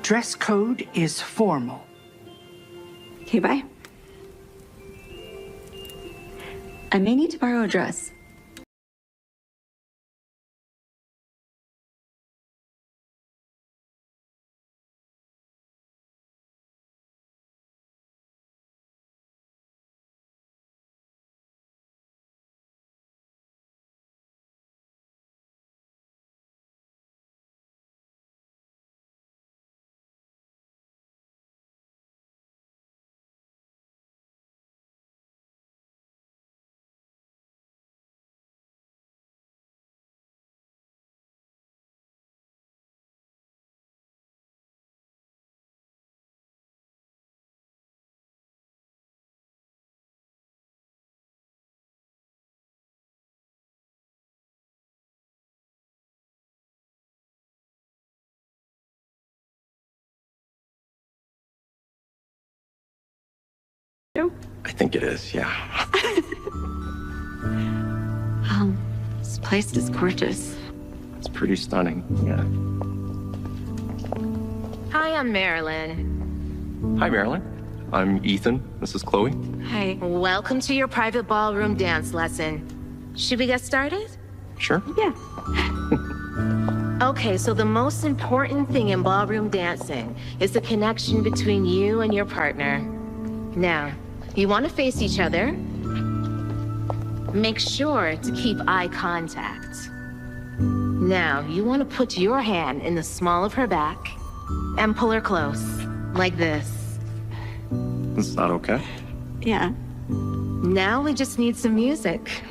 Dress code is formal. Okay, bye. I may need to borrow a dress. I think it is, yeah. This place is gorgeous. It's pretty stunning, yeah. Hi, I'm Marilyn. Hi, Marilyn. I'm Ethan. This is Chloe. Hi. Welcome to your private ballroom dance lesson. Should we get started? Sure. Yeah. Okay, so the most important thing in ballroom dancing is the connection between you and your partner. Now, you want to face each other. Make sure to keep eye contact. Now, you want to put your hand in the small of her back and pull her close, like this. Is that okay? Yeah. Now we just need some music.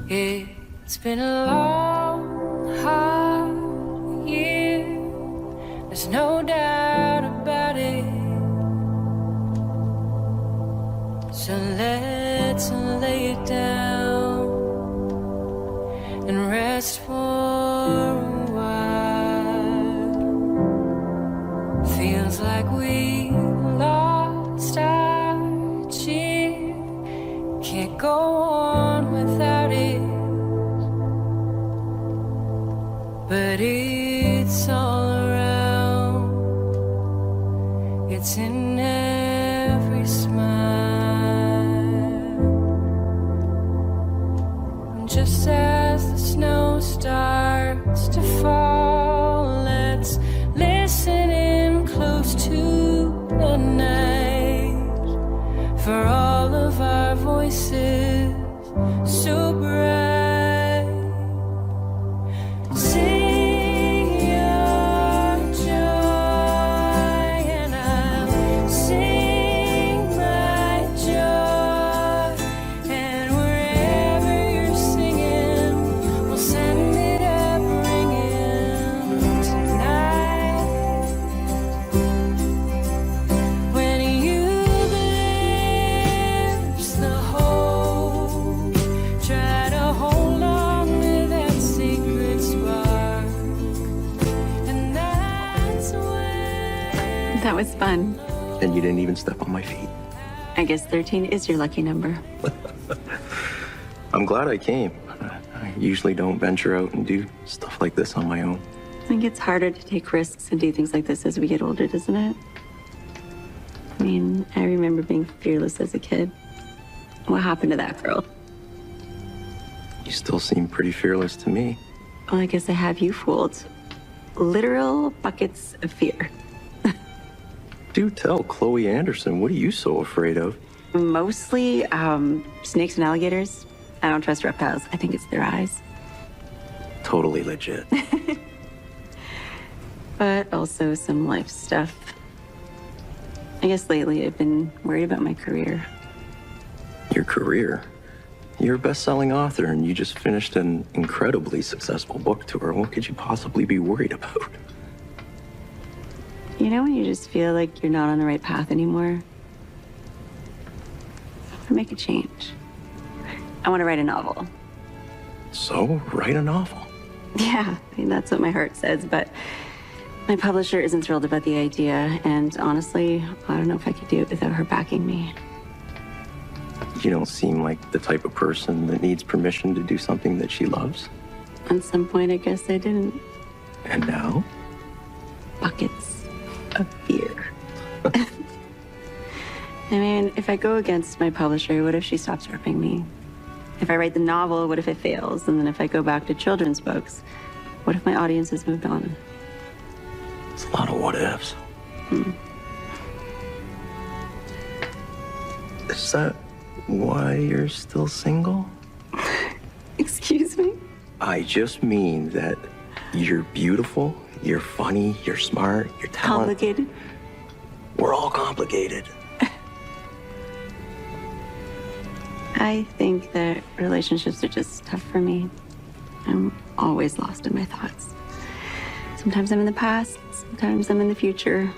It's been a long, hard year. There's no doubt about it. So let's lay it down and rest for a while. Feels like we lost our cheer. Can't go on without it. But it's all around. It's in every smile. Just as the snow starts to fall, let's listen in close to the night. For all of our voices so bright. Sing your joy and I'll sing my joy. And wherever you're singing, we'll send it up ringing tonight. When you glimpse the hope, try to hold on to that secret spark. And that's when That was fun. And you didn't even step on my feet. I guess 13 is your lucky number. I'm glad I came. I usually don't venture out and do stuff like this on my own. I think it's harder to take risks and do things like this as we get older, doesn't it? I mean, I remember being fearless as a kid. What happened to that girl? You still seem pretty fearless to me. Well, I guess I have you fooled. Literal buckets of fear. Do tell, Chloe Anderson, what are you so afraid of? Mostly snakes and alligators. I don't trust reptiles. I think it's their eyes. Totally legit. But also some life stuff. I guess lately I've been worried about my career. Your career? You're a best-selling author and you just finished an incredibly successful book tour. What could you possibly be worried about? You know when you just feel like you're not on the right path anymore? I want to make a change. I want to write a novel. So, write a novel. Yeah, I mean, that's what my heart says, but my publisher isn't thrilled about the idea, and honestly, I don't know if I could do it without her backing me. You don't seem like the type of person that needs permission to do something that she loves. At some point, I guess I didn't. And now? Buckets of fear. I mean, if I go against my publisher, what if she stops ripping me? If I write the novel, what if it fails? And then if I go back to children's books, what if my audience has moved on? It's a lot of what ifs. Is that why you're still single? Excuse me? I just mean that you're beautiful, you're funny, you're smart, you're talented. Complicated? We're all complicated. I think that relationships are just tough for me. I'm always lost in my thoughts. Sometimes I'm in the past, sometimes I'm in the future.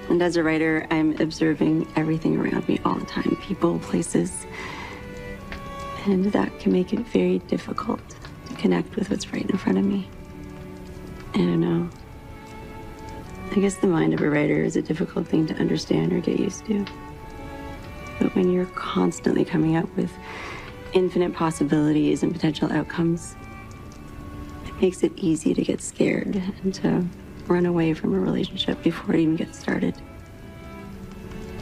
And as a writer, I'm observing everything around me all the time, people, places. And that can make it very difficult to connect with what's right in front of me. I don't know. I guess the mind of a writer is a difficult thing to understand or get used to. But when you're constantly coming up with infinite possibilities and potential outcomes, it makes it easy to get scared and to run away from a relationship before it even gets started.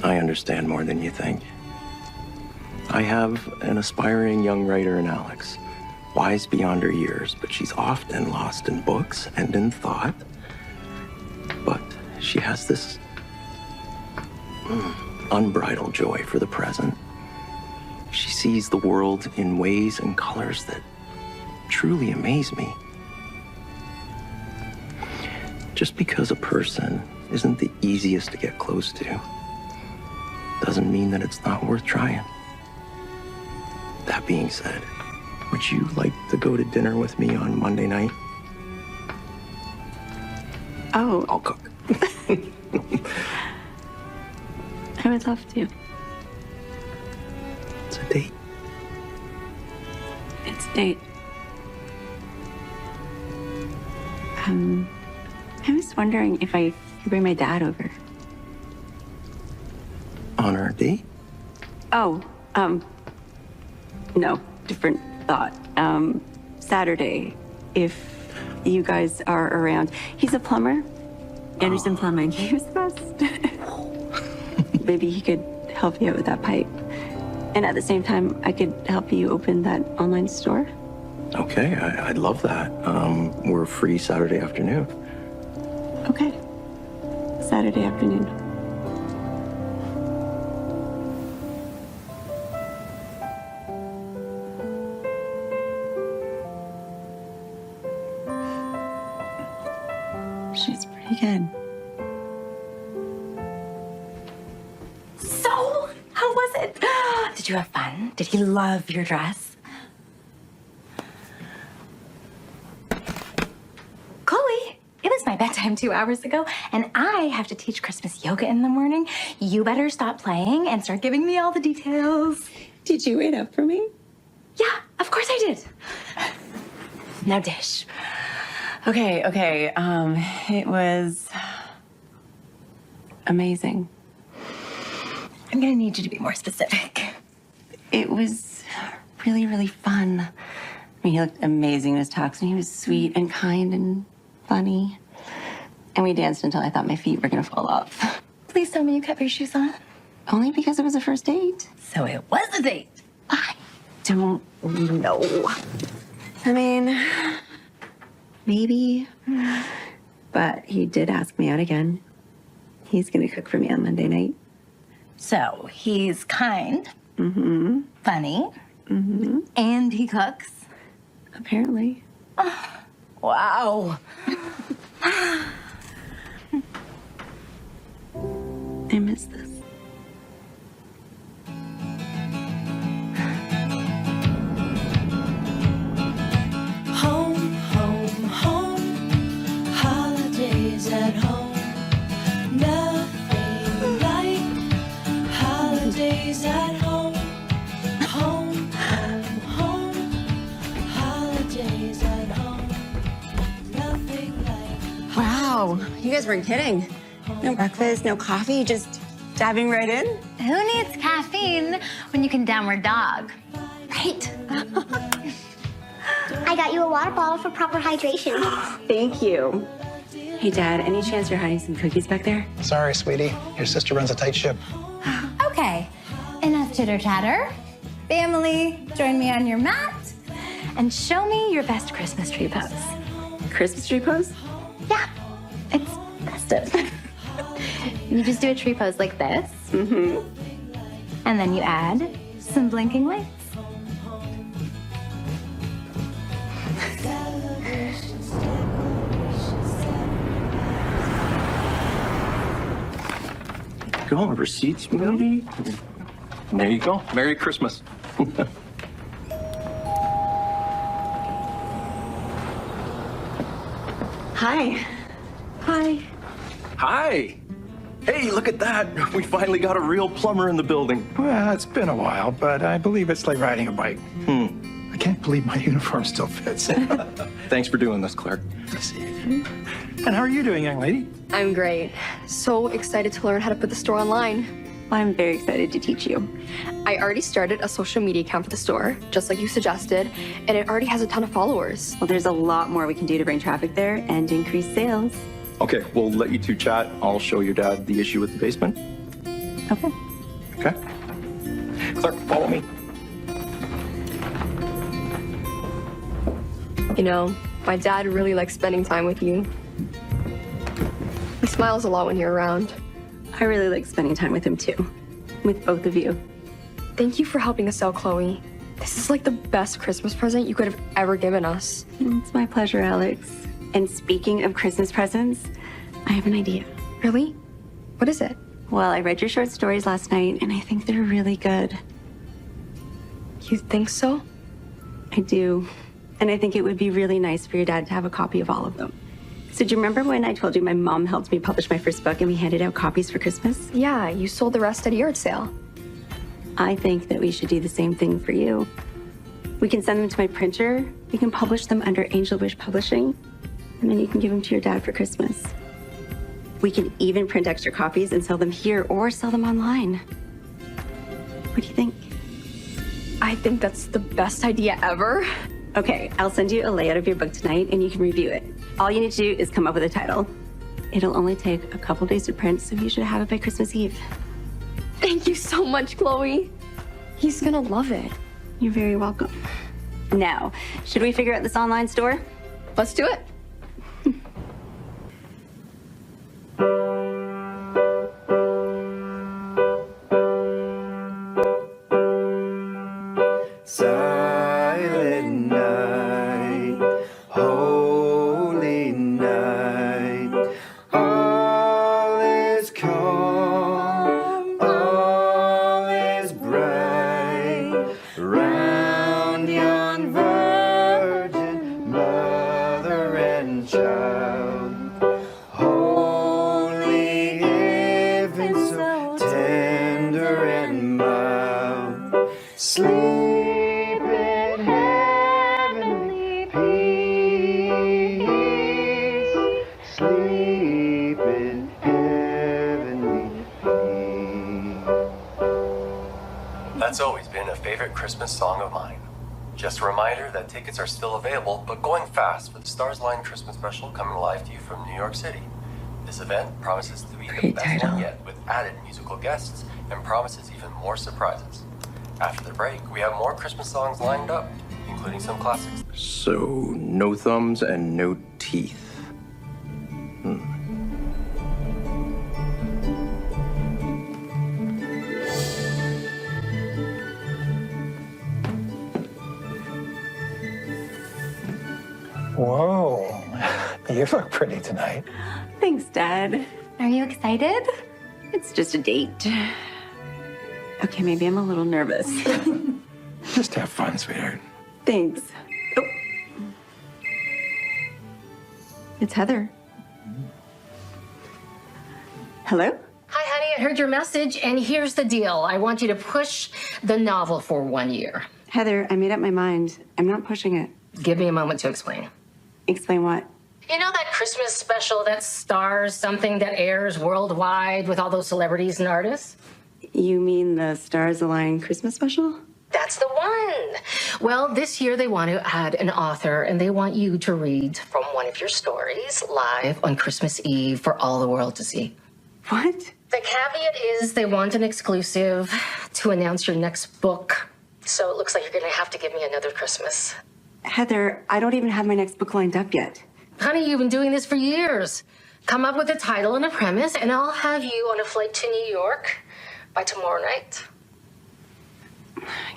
I understand more than you think. I have an aspiring young writer in Alex, wise beyond her years, but she's often lost in books and in thought. But she has this unbridled joy for the present. She sees the world in ways and colors that truly amaze me. Just because a person isn't the easiest to get close to doesn't mean that it's not worth trying. That being said, would you like to go to dinner with me on Monday night? Oh. I'll cook. I would love to. It's a date. It's a date. I was wondering if I could bring my dad over. On our date? Oh, no, different thought. Saturday, if you guys are around. He's a plumber. Anderson Plumbing. He was the best. Maybe he could help you out with that pipe. And at the same time, I could help you open that online store. Okay, I'd love that. We're free Saturday afternoon. Okay. Saturday afternoon. She's pretty good. So, how was it? Did you have fun? Did he love your dress? Chloe, it was my bedtime 2 hours ago, and I have to teach Christmas yoga in the morning. You better stop playing and start giving me all the details. Did you wait up for me? Yeah, of course I did. Now dish. Okay. It was amazing. I'm gonna need you to be more specific. It was really, really fun. I mean, he looked amazing in his tux, and he was sweet and kind and funny. And we danced until I thought my feet were gonna fall off. Please tell me you kept your shoes on. Only because it was a first date. So it was a date. I don't know. I mean, maybe. But he did ask me out again. He's gonna cook for me on Monday night. So he's kind, funny, and he cooks. Apparently. Wow. I miss this. Home, home, home, holidays at home. Nothing like holidays at home. Home, home, home, holidays at home. Nothing like. Wow, you guys weren't kidding. No breakfast, no coffee, just diving right in? Who needs caffeine when you can downward dog? Right. I got you a water bottle for proper hydration. Thank you. Hey, Dad, any chance you're hiding some cookies back there? Sorry, sweetie. Your sister runs a tight ship. Okay, enough chitter chatter. Family, join me on your mat and show me your best Christmas tree pose. Christmas tree pose? Yeah, it's festive. You just do a tree pose like this. And then you add some blinking lights. Go, receipts, maybe? There you go. Merry Christmas. Hi. Hi. Hi. Hey, look at that. We finally got a real plumber in the building. Well, it's been a while, but I believe it's like riding a bike. I can't believe my uniform still fits. Thanks for doing this, Claire. And how are you doing, young lady? I'm great. So excited to learn how to put the store online. I'm very excited to teach you. I already started a social media account for the store, just like you suggested, and it already has a ton of followers. Well, there's a lot more we can do to bring traffic there and increase sales. Okay, we'll let you two chat. I'll show your dad the issue with the basement. Okay. Okay? Claire, follow me. You know, my dad really likes spending time with you. He smiles a lot when you're around. I really like spending time with him too. With both of you. Thank you for helping us out, Chloe. This is like the best Christmas present you could have ever given us. It's my pleasure, Alex. And speaking of Christmas presents, I have an idea. Really? What is it? Well, I read your short stories last night, and I think they're really good. You think so? I do. And I think it would be really nice for your dad to have a copy of all of them. So do you remember when I told you my mom helped me publish my first book and we handed out copies for Christmas? Yeah, you sold the rest at a yard sale. I think that we should do the same thing for you. We can send them to my printer. We can publish them under Angel Wish Publishing. And then you can give them to your dad for Christmas. We can even print extra copies and sell them here or sell them online. What do you think? I think that's the best idea ever. Okay, I'll send you a layout of your book tonight and you can review it. All you need to do is come up with a title. It'll only take a couple days to print, so you should have it by Christmas Eve. Thank you so much, Chloe. He's gonna love it. You're very welcome. Now, should we figure out this online store? Let's do it. Silent night, holy night, all is calm, all is bright, round yon virgin mother and child, holy infant so tender and mild, sleep. That's always been a favorite Christmas song of mine. Just a reminder that tickets are still available, but going fast for the Stars Line Christmas Special coming live to you from New York City. This event promises to be the best one yet, with added musical guests and promises even more surprises. After the break, we have more Christmas songs lined up, including some classics. So, no thumbs and no teeth. Whoa, you look pretty tonight. Thanks, Dad. Are you excited? It's just a date. Okay, maybe I'm a little nervous. Just have fun, sweetheart. Thanks. Oh. It's Heather. Hello? Hi, honey. I heard your message, and here's the deal. I want you to push the novel for 1 year. Heather, I made up my mind. I'm not pushing it. Give me a moment to explain. Explain what? You know that Christmas special that stars something that airs worldwide with all those celebrities and artists? You mean the Stars Align Christmas special? That's the one. Well, this year they want to add an author, and they want you to read from one of your stories live on Christmas Eve for all the world to see. What? The caveat is they want an exclusive to announce your next book. So it looks like you're going to have to give me another Christmas. Heather, I don't even have my next book lined up yet. Honey, you've been doing this for years. Come up with a title and a premise, and I'll have you on a flight to New York by tomorrow night.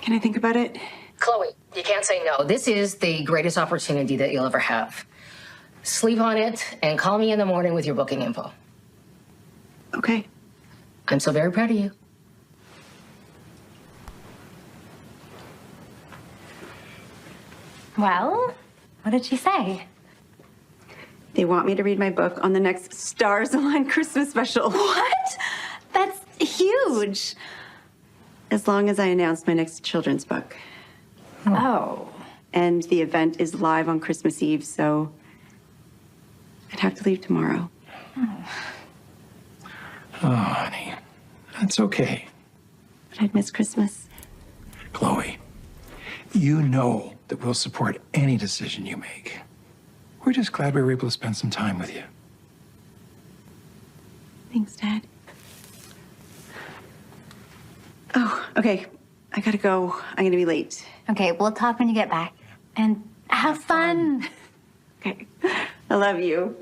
Can I think about it? Chloe, you can't say no. This is the greatest opportunity that you'll ever have. Sleep on it and call me in the morning with your booking info. Okay. I'm so very proud of you. Well, what did she say? They want me to read my book on the next Stars Align Christmas special. What? That's huge. As long as I announce my next children's book. Oh. And the event is live on Christmas Eve, so I'd have to leave tomorrow. Oh, honey, that's okay. But I'd miss Christmas. Chloe, you know that we'll support any decision you make. We're just glad we were able to spend some time with you. Thanks, Dad. Oh, okay. I gotta go. I'm gonna be late. Okay, we'll talk when you get back. And have fun. Okay. I love you.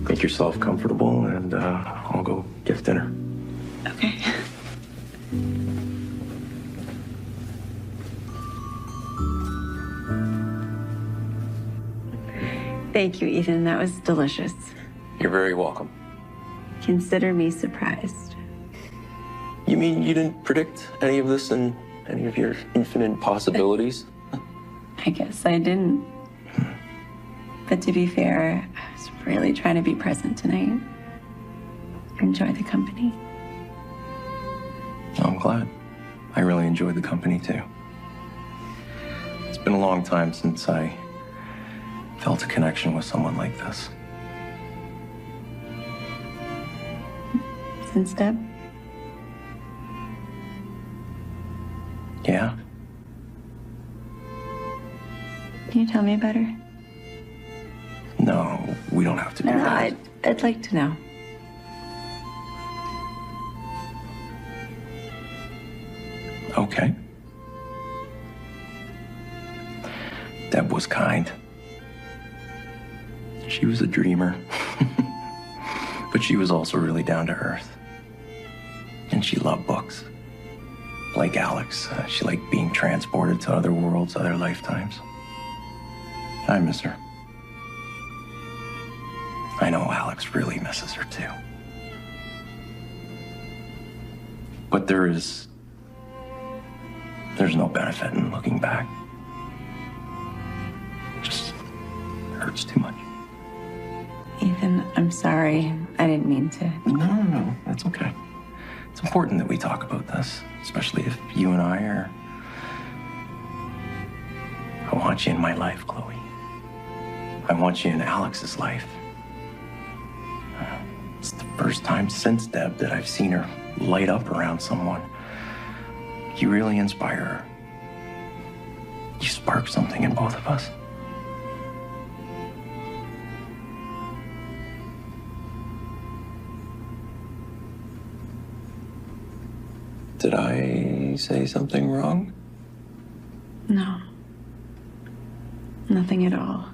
Make yourself comfortable, and I'll go get dinner. Okay. Thank you, Ethan. That was delicious. You're very welcome. Consider me surprised. You mean you didn't predict any of this in any of your infinite possibilities? I guess I didn't. But to be fair, I was really trying to be present tonight. Enjoy the company. I'm glad. I really enjoyed the company, too. It's been a long time since I felt a connection with someone like this. Since Deb? Yeah? Can you tell me about her? No, we don't have to do No, that. I'd like to know. Okay. was kind. She was a dreamer. But she was also really down to earth. And she loved books. Like Alex, she liked being transported to other worlds, other lifetimes. I miss her. I know Alex really misses her too. But there's no benefit in looking back. It just hurts too much. Ethan, I'm sorry. I didn't mean to. No, that's okay. It's important that we talk about this, especially if you and I are... I want you in my life, Chloe. I want you in Alex's life. It's the first time since Deb that I've seen her light up around someone. You really inspire her. You spark something in both of us. Did I say something wrong? No. Nothing at all.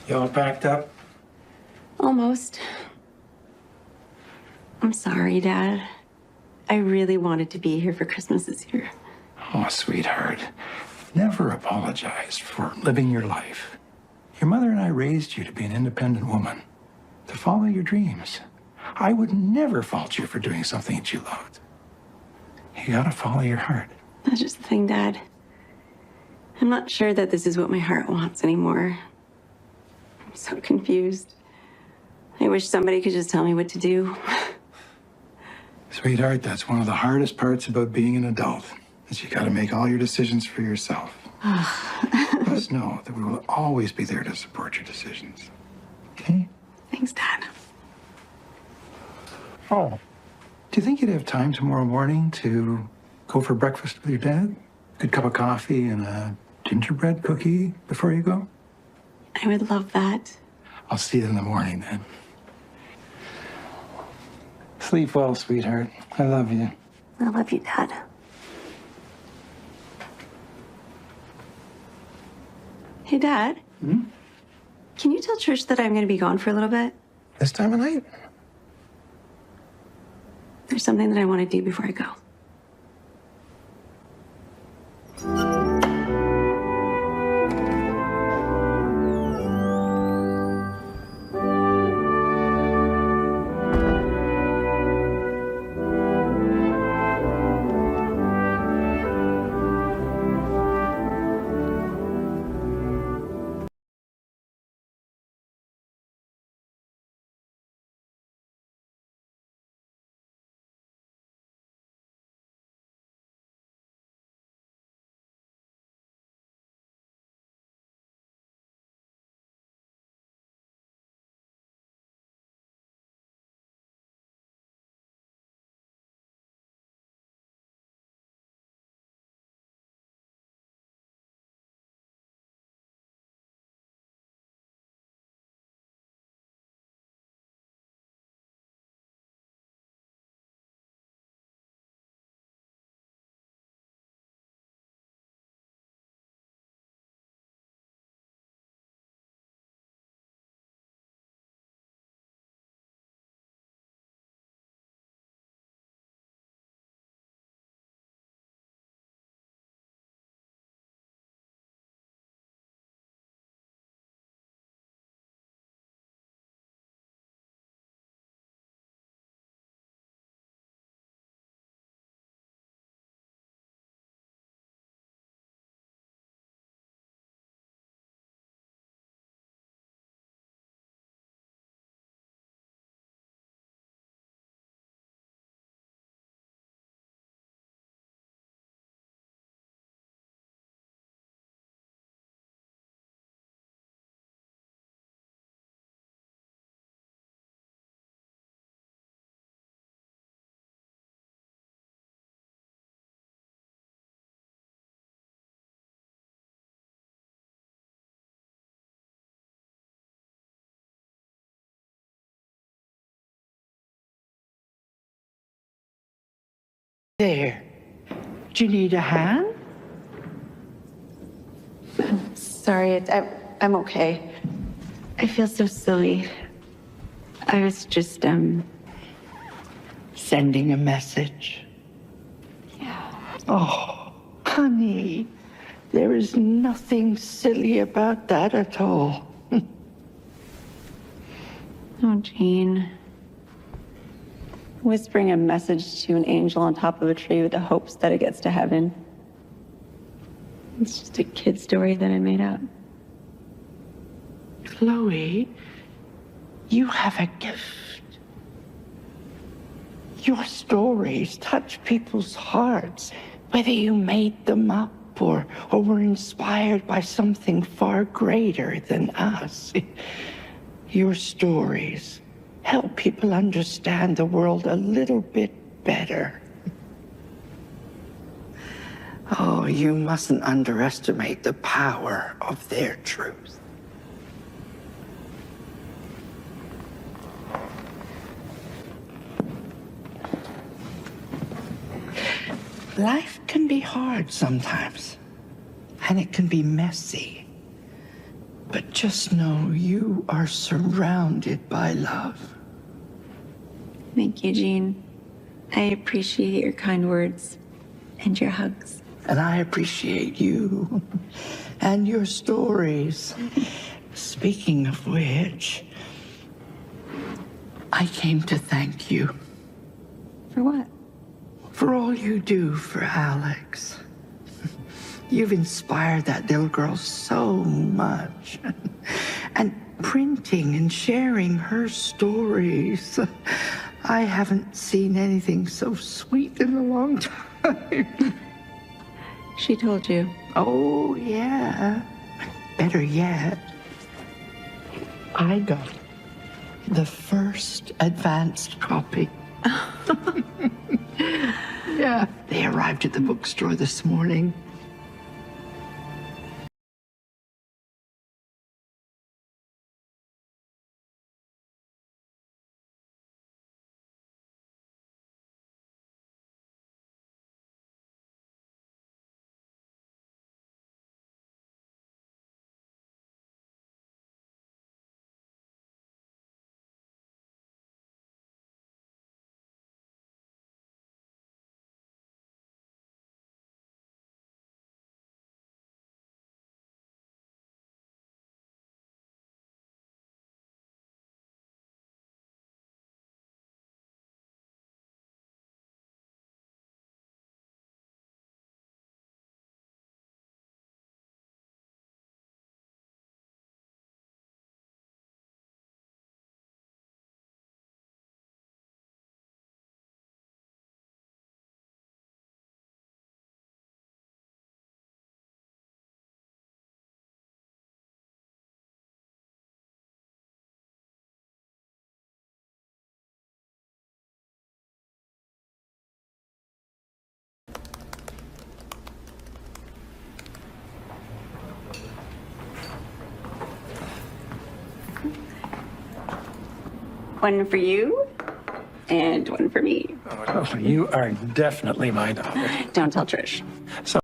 You all packed up? Almost. I'm sorry, Dad. I really wanted to be here for Christmas this year. Oh, sweetheart. Never apologize for living your life. Your mother and I raised you to be an independent woman, to follow your dreams. I would never fault you for doing something that you loved. You gotta follow your heart. That's just the thing, Dad. I'm not sure that this is what my heart wants anymore. I'm so confused. I wish somebody could just tell me what to do. Sweetheart, that's one of the hardest parts about being an adult, is you gotta make all your decisions for yourself. Just know that we will always be there to support your decisions. Okay? Thanks, Dad. Oh. Do you think you'd have time tomorrow morning to go for breakfast with your dad? Good cup of coffee and a gingerbread cookie before you go? I would love that. I'll see you in the morning then. Sleep well, sweetheart. I love you. I love you, Dad. Hey, Dad. Can you tell Trish that I'm going to be gone for a little bit? This time of night? There's something that I want to do before I go. There. Do you need a hand? Sorry, I'm okay. I feel so silly. I was just, Sending a message. yeah. Oh, honey, there is nothing silly about that at all. Oh, Jean. Whispering a message to an angel on top of a tree with the hopes that it gets to heaven. It's just a kid story that I made up. Chloe, you have a gift. Your stories touch people's hearts, whether you made them up or were inspired by something far greater than us. Your stories help people understand the world a little bit better. Oh, you mustn't underestimate the power of their truth. Life can be hard sometimes, and it can be messy. But just know you are surrounded by love. Thank you, Jean. I appreciate your kind words and your hugs. And I appreciate you and your stories. Speaking of which, I came to thank you. For what? For all you do for Alex. You've inspired that little girl so much. And printing and sharing her stories. I haven't seen anything so sweet in a long time. She told you. Oh, yeah. Better yet, I got the first advanced copy. Yeah, they arrived at the bookstore this morning. One for you and one for me. Oh, you are definitely my daughter. Don't tell Trish. So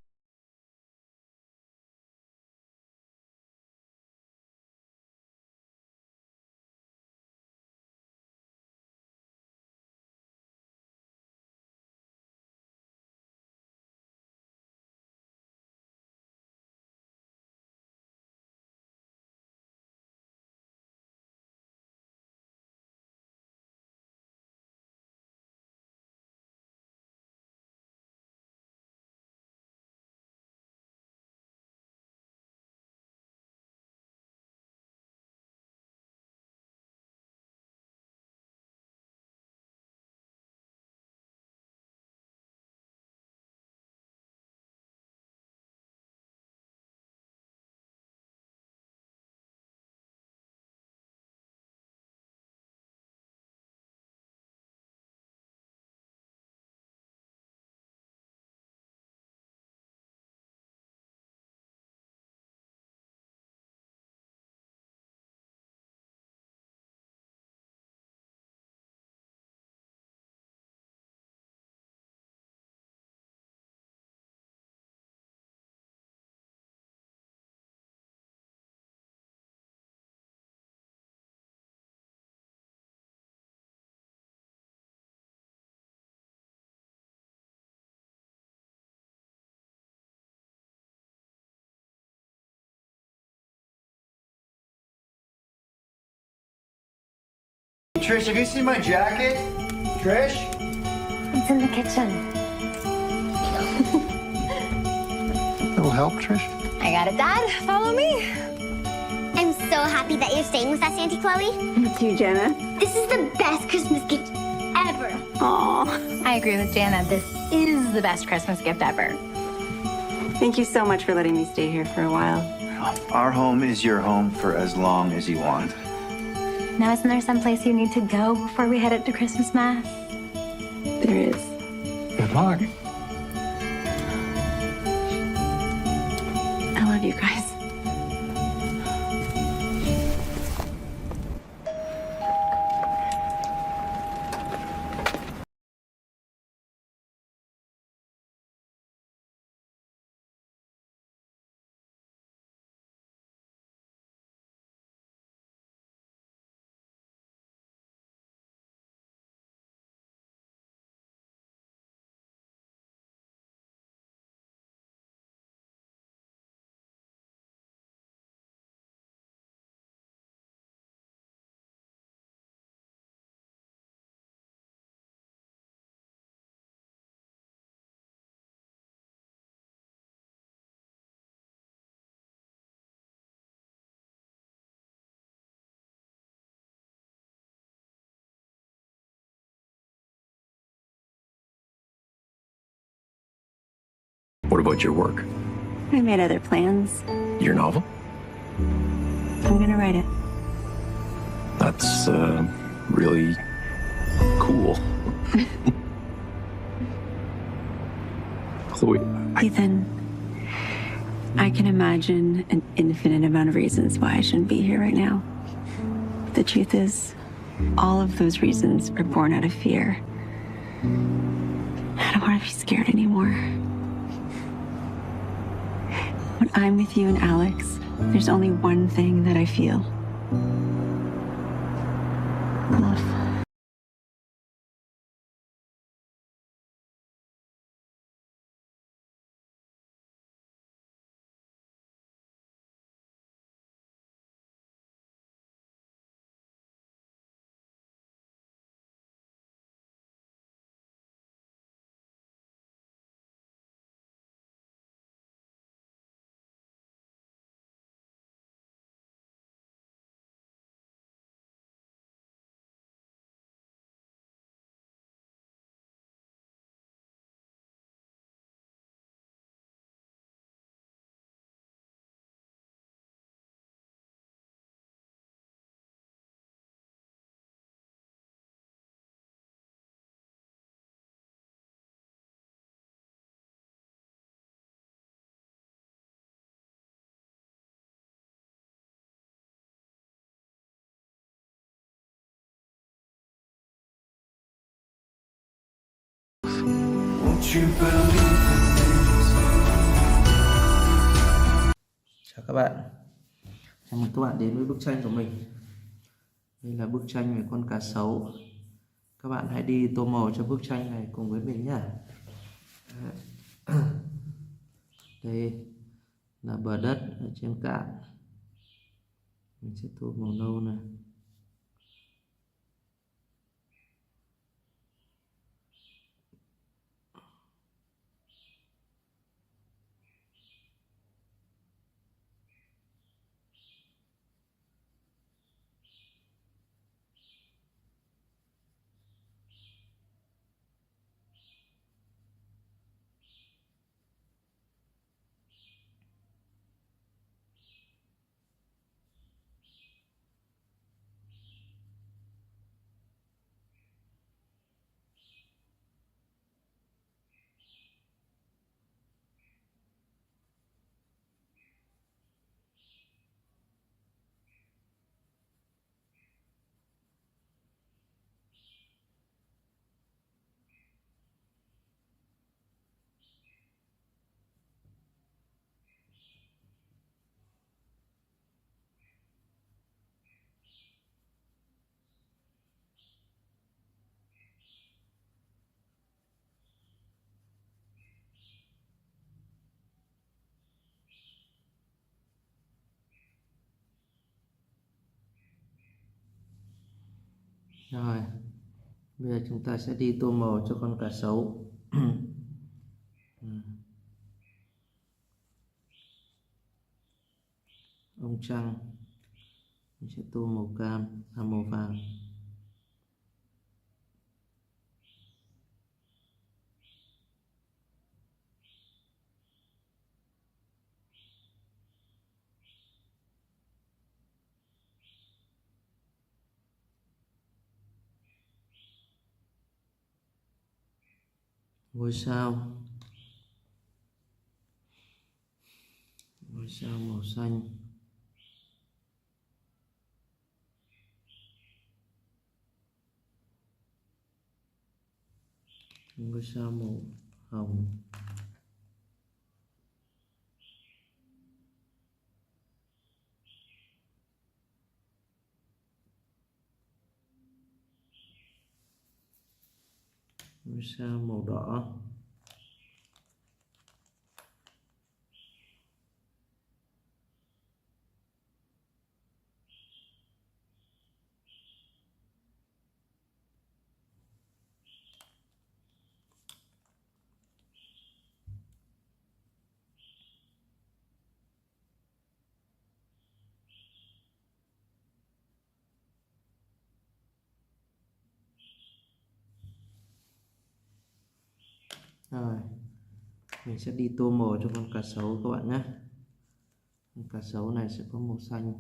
Trish, have you seen my jacket? Trish? It's in the kitchen. Little help, Trish? I got it, Dad. Follow me. I'm so happy that you're staying with us, Auntie Chloe. Me too, Jenna. This is the best Christmas gift ever. Aw. I agree with Jana. This is the best Christmas gift ever. Thank you so much for letting me stay here for a while. Our home is your home for as long as you want. Now, isn't there someplace you need to go before we head up to Christmas Mass? There is. Good luck. I love you guys. What about your work? I made other plans. Your novel? I'm gonna write it. That's really cool. Chloe, Ethan, I can imagine an infinite amount of reasons why I shouldn't be here right now. The truth is, all of those reasons are born out of fear. I don't want to be scared anymore. When I'm with you and Alex, there's only one thing that I feel. Love. Chào các bạn, chào mừng các bạn đến với bức tranh của mình. Đây là bức tranh về con cá sấu. Các bạn hãy đi tô màu cho bức tranh này cùng với mình nhé. Đây là bờ đất ở trên cạn. Mình sẽ tô màu nâu này. Rồi, bây giờ chúng ta sẽ đi tô màu cho con cá sấu. Ông trăng mình sẽ tô màu cam, màu vàng. Ngôi sao màu xanh. Ngôi sao màu hồng. Ngôi sao màu đỏ. Rồi, mình sẽ đi tô màu cho con cá sấu các bạn nhé. Con cá sấu này sẽ có màu xanh.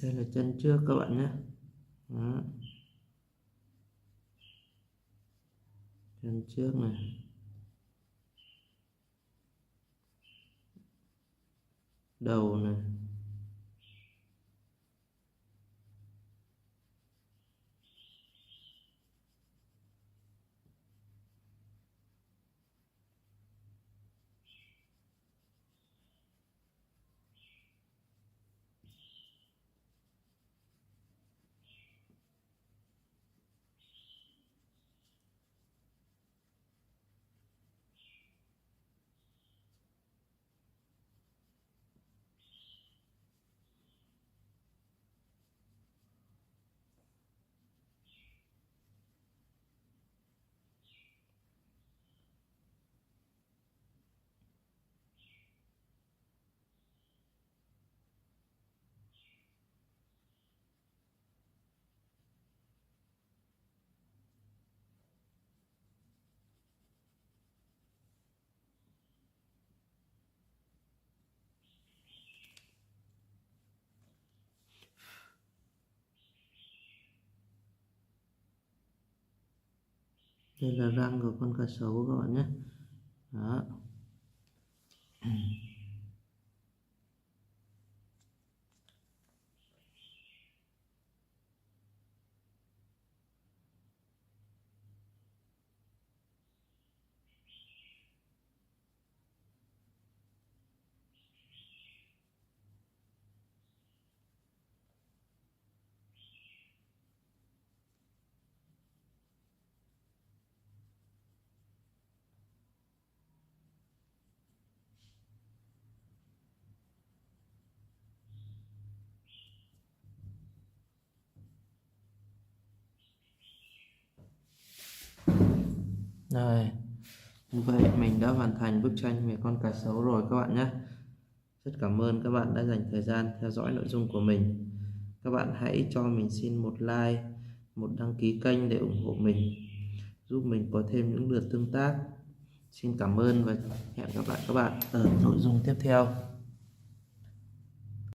Đây là chân trước các bạn nhé. Đó. Chân trước này, đầu này, Đây là răng của con cá sấu các bạn nhé. Đó. Rồi, như vậy mình đã hoàn thành bức tranh về con cá sấu rồi các bạn nhé. Rất cảm ơn các bạn đã dành thời gian theo dõi nội dung của mình. Các bạn hãy cho mình xin một like, một đăng ký kênh để ủng hộ mình, giúp mình có thêm những lượt tương tác. Xin cảm ơn và hẹn gặp lại các bạn ở nội dung tiếp theo.